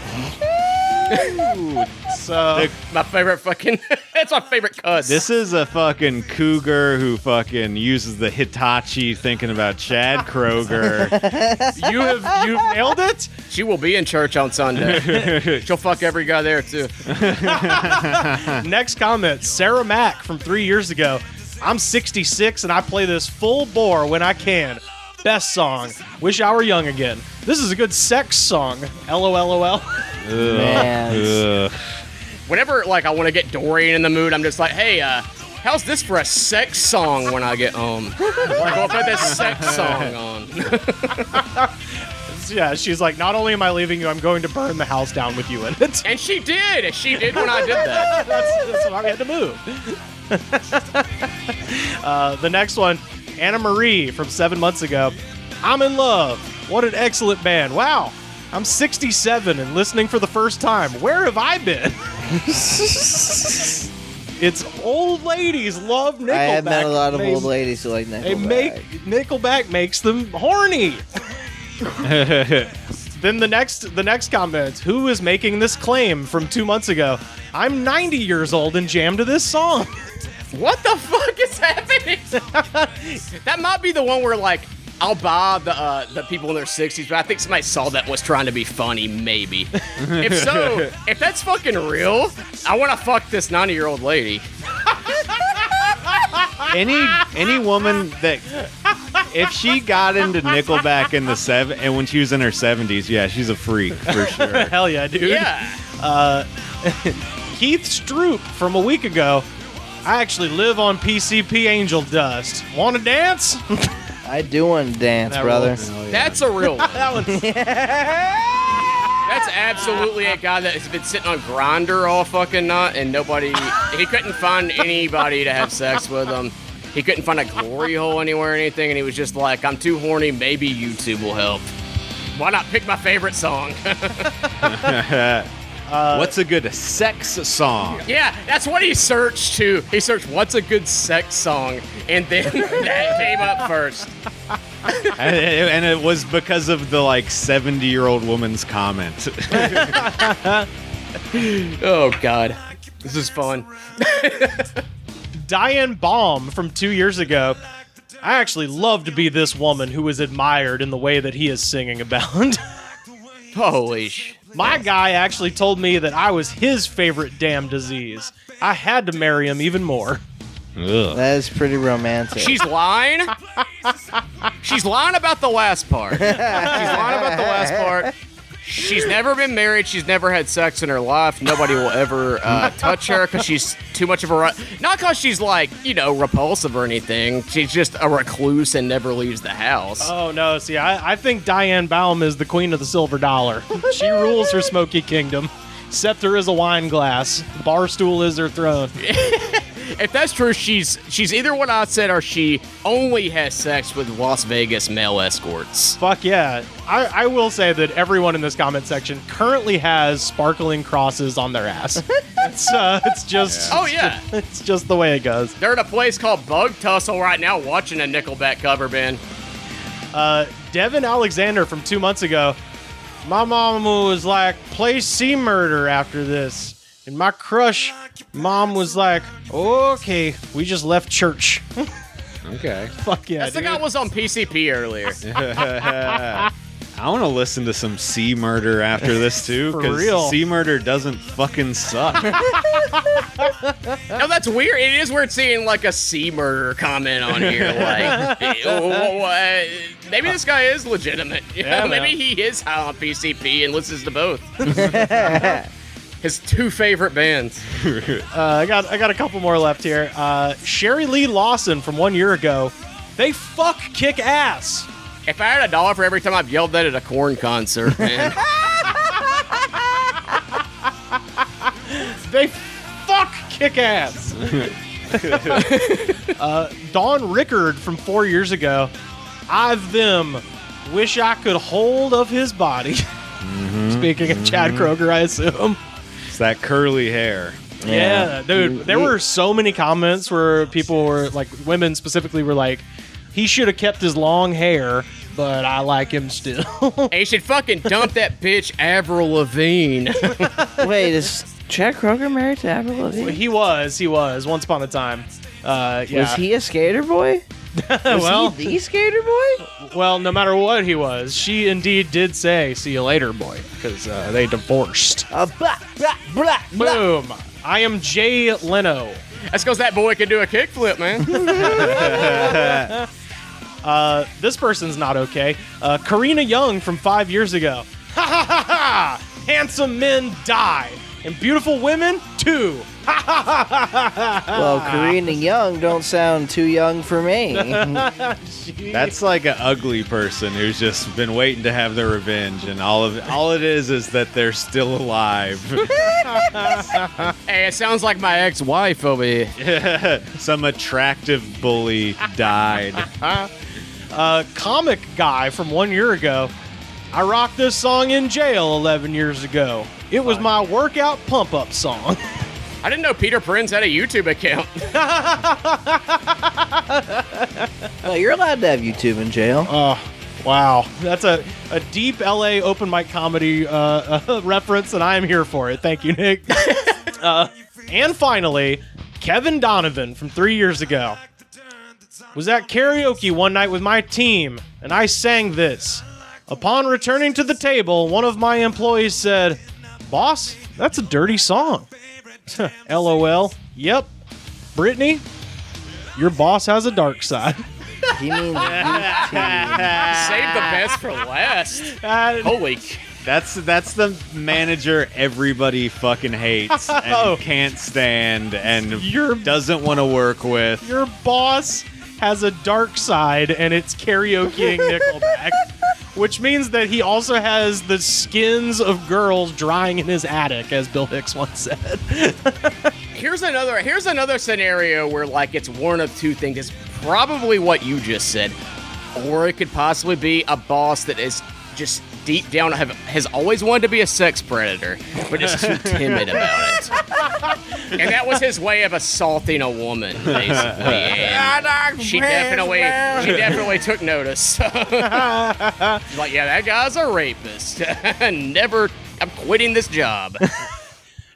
So, My favorite fucking... That's my favorite cuss. This is a fucking cougar who fucking uses the Hitachi thinking about Chad Kroger. you've nailed it? She will be in church on Sunday. She'll fuck every guy there, too. Next comment, Sarah Mack from 3 years ago. I'm 66 and I play this full bore when I can. Best song. Wish I were young again. This is a good sex song. LOLOL. Man. Whenever, I want to get Dorian in the mood, I'm just like, hey, how's this for a sex song when I get home? I'll put this sex song on. Yeah, she's like, not only am I leaving you, I'm going to burn the house down with you in it. And she did. She did when I did that. That's why we had to move. The next one, Anna Marie from 7 months ago. I'm in love. What an excellent band. Wow. I'm 67 and listening for the first time. Where have I been? It's old ladies love Nickelback. I have met a lot of old ladies who like Nickelback. Nickelback makes them horny. Then the next comment, who is making this claim from 2 months ago? I'm 90 years old and jammed to this song. What the fuck is happening? That might be the one where, I'll buy the people in their 60s, but I think somebody saw that was trying to be funny, maybe. If so, if that's fucking real, I want to fuck this 90-year-old lady. Any woman that, if she got into Nickelback in the and when she was in her 70s, yeah, she's a freak for sure. Hell yeah, dude. Yeah. Keith Stroop from a week ago. I actually live on PCP Angel Dust. Want to dance? I do want to dance, That brother. rules. That's a real one. That one's That's absolutely a guy that has been sitting on Grindr all fucking night, and he couldn't find anybody to have sex with him. He couldn't find a glory hole anywhere or anything, and he was just like, I'm too horny, maybe YouTube will help. Why not pick my favorite song? What's a good sex song? Yeah, that's what he searched too. He searched what's a good sex song, and then that came up first. And it was because of the 70-year-old woman's comment. Oh God, this is fun. Diane Baum from 2 years ago. I actually love to be this woman who is admired in the way that he is singing about. Holy sh! My guy actually told me that I was his favorite damn disease. I had to marry him even more. Ugh. That is pretty romantic. She's lying. She's lying about the last part. She's never been married. She's never had sex in her life. Nobody will ever touch her because she's too much of a... Not because she's, repulsive or anything. She's just a recluse and never leaves the house. Oh, no. See, I think Diane Baum is the queen of the silver dollar. She rules her smoky kingdom. Scepter is a wine glass. Bar stool is her throne. If that's true, she's either what I said or she only has sex with Las Vegas male escorts. Fuck yeah. I will say that everyone in this comment section currently has sparkling crosses on their ass. It's just... Oh, yeah. It's just the way it goes. They're at a place called Bug Tussle right now watching a Nickelback cover band. Devin Alexander from 2 months ago. My mom was like, play Sea Murder after this. And my crush, mom was like, okay, we just left church. Okay. Fuck yeah, That's the guy was on PCP earlier. I want to listen to some Sea Murder after this, too, For real. because Sea Murder doesn't fucking suck. No, that's weird. It is weird seeing a Sea Murder comment on here. Maybe this guy is legitimate. Yeah, maybe he is high on PCP and listens to both. His two favorite bands. I got a couple more left here. Sherry Lee Lawson from 1 year ago. They fuck kick ass. If I had $1 for every time I've yelled that at a Korn concert, man. They fuck kick ass. Dawn Rickard from 4 years ago. I've them. Wish I could hold of his body. Speaking of Chad Kroger, I assume. It's that curly hair. Yeah, dude. There were so many comments where people were women specifically were like, he should have kept his long hair, but I like him still. Hey, you should fucking dump that bitch Avril Lavigne. Wait, is Chad Kroger married to Avril Lavigne? He was once upon a time. Yeah. Was he a skater boy? Was he the skater boy? Well, no matter what he was, she indeed did say, see you later, boy, because they divorced. Blah, blah, blah, blah. Boom. I am Jay Leno. That's because that boy can do a kickflip, man. This person's not okay. Karina Young from 5 years ago. Ha ha ha ha! Handsome men die, and beautiful women too. Ha ha ha ha ha! Well, Karina Young don't sound too young for me. That's like an ugly person who's just been waiting to have their revenge, and all it is that they're still alive. Hey, it sounds like my ex-wife over here. Some attractive bully died. Comic guy from 1 year ago. I rocked this song in jail 11 years ago. It was my workout pump-up song. I didn't know Peter Prinz had a YouTube account. Well, you're allowed to have YouTube in jail. Oh, wow. That's a deep LA open mic comedy reference, and I am here for it. Thank you, Nick. And finally, Kevin Donovan from 3 years ago. Was at karaoke one night with my team, and I sang this. Upon returning to the table, one of my employees said, "Boss, that's a dirty song." LOL. Yep. Brittany, your boss has a dark side. He means YouTube. Save the best for last. Holy. That's the manager everybody fucking hates and can't stand and doesn't want to work with. Your boss has a dark side, and it's karaokeing Nickelback. Which means that he also has the skins of girls drying in his attic, as Bill Hicks once said. Here's another scenario where it's one of two things. It's probably what you just said, or it could possibly be a boss that is just deep down has always wanted to be a sex predator, but is too timid about it. And that was his way of assaulting a woman, basically. And she definitely took notice. She's like, yeah, that guy's a rapist. I'm quitting this job.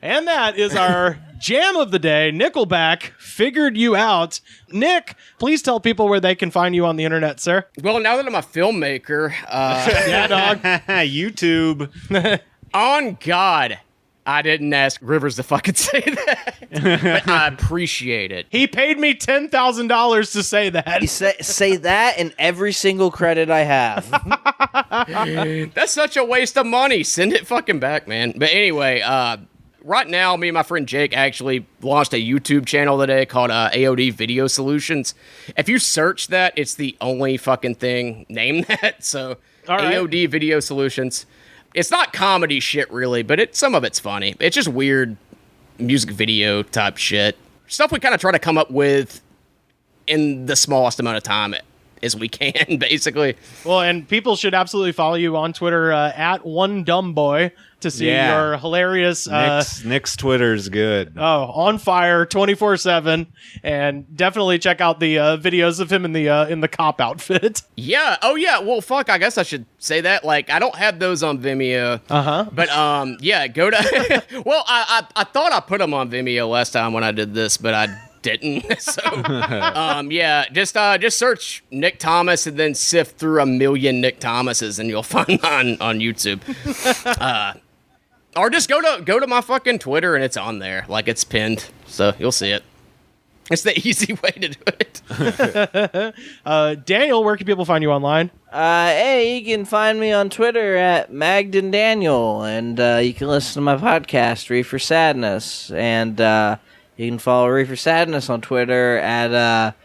And that is our jam of the day. Nickelback, Figured You Out. Nick, please tell people where they can find you on the internet, sir. Well, now that I'm a filmmaker, Yeah, dog. YouTube. on God, I didn't ask Rivers to fucking say that. But I appreciate it. He paid me $10,000 to say that. You say that in every single credit I have. That's such a waste of money. Send it fucking back, man. But anyway, right now, me and my friend Jake actually launched a YouTube channel today called AOD Video Solutions. If you search that, it's the only fucking thing named that. So, all right. AOD Video Solutions. It's not comedy shit, really, but some of it's funny. It's just weird music video type shit. Stuff we kind of try to come up with in the smallest amount of time as we can, basically. Well, and people should absolutely follow you on Twitter at OneDumbBoy to see your hilarious... Nick's Twitter's good. On fire 24/7, and definitely check out the videos of him in the cop outfit. Yeah. Oh yeah. Well, fuck. I guess I should say that. Like, I don't have those on Vimeo. But yeah. Go to. Well, I thought I put them on Vimeo last time when I did this, but I didn't. So yeah. Just search Nick Thomas and then sift through 1 million Nick Thomases, and you'll find mine on YouTube. Or just go to my fucking Twitter and it's on there. Like, it's pinned. So you'll see it. It's the easy way to do it. Daniel, where can people find you online? Hey, you can find me on Twitter at Magden Daniel, and you can listen to my podcast, Reefer Sadness, and you can follow Reefer Sadness on Twitter at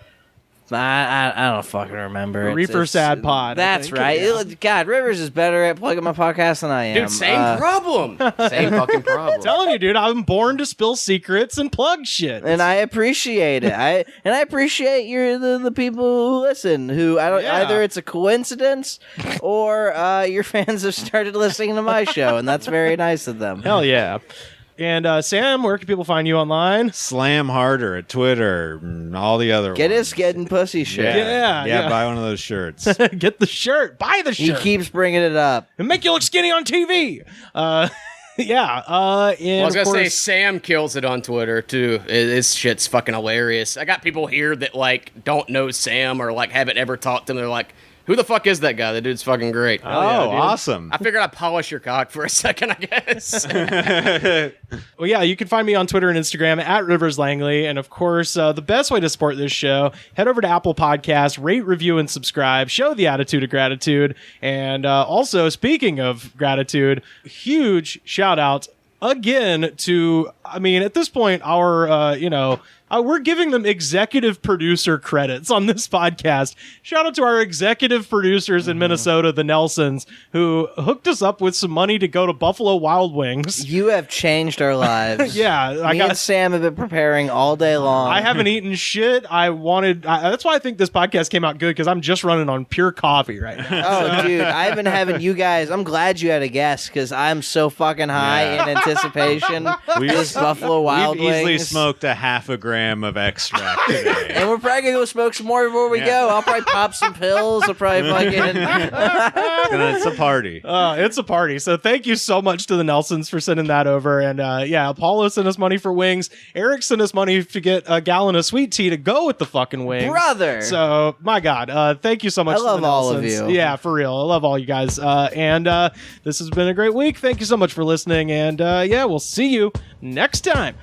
I don't fucking remember. Reefer Sad Pod. That's right. God, Rivers is better at plugging my podcast than I am. Dude, same problem. Same fucking problem. Telling you, dude, I'm born to spill secrets and plug shit. And I appreciate it. I appreciate the people who listen. Who either it's a coincidence or your fans have started listening to my show, and that's very nice of them. Hell yeah. And Sam, where can people find you online? Slam Harder at Twitter, and all the other Get ones. his getting pussy shirt. Yeah. Buy one of those shirts. Get the shirt. Buy the He shirt. keeps bringing it up. And make you look skinny on TV. Yeah. And I was of gonna say course, Sam kills it on Twitter too. His shit's fucking hilarious. I got people here that like don't know Sam or like haven't ever talked to him. They're like, who the fuck is that guy? That dude's fucking great. Oh, yeah, dude. awesome. I figured I'd polish your cock for a second, I guess. well, yeah, you can find me on Twitter and Instagram at Rivers Langley. And of course, the best way to support this show, head over to Apple Podcasts, rate, review, and subscribe. Show the attitude of gratitude. And also, speaking of gratitude, huge shout out again to, I mean, at this point, our, we're giving them executive producer credits on this podcast. Shout out to our executive producers in Minnesota, the Nelsons, who hooked us up with some money to go to Buffalo Wild Wings. You have changed our lives. Yeah. Me and Sam have been preparing all day long. I haven't eaten shit. That's why I think this podcast came out good, because I'm just running on pure coffee right now. Oh, dude, I've been having you guys. I'm glad you had a guest, because I'm so fucking high in anticipation. This Buffalo Wild We've easily Wings. smoked a half a gram of extract today. And we're probably gonna go smoke some more before we go. I'll probably pop some pills. I'll probably fucking. It's a party. It's a party. So thank you so much to the Nelsons for sending that over. And Apollo sent us money for wings. Eric sent us money to get a gallon of sweet tea to go with the fucking wings. Brother. So, my God, thank you so much I to love the all of Nelsons. you. Yeah, for real. I love all you guys. And this has been a great week. Thank you so much for listening. And we'll see you next time.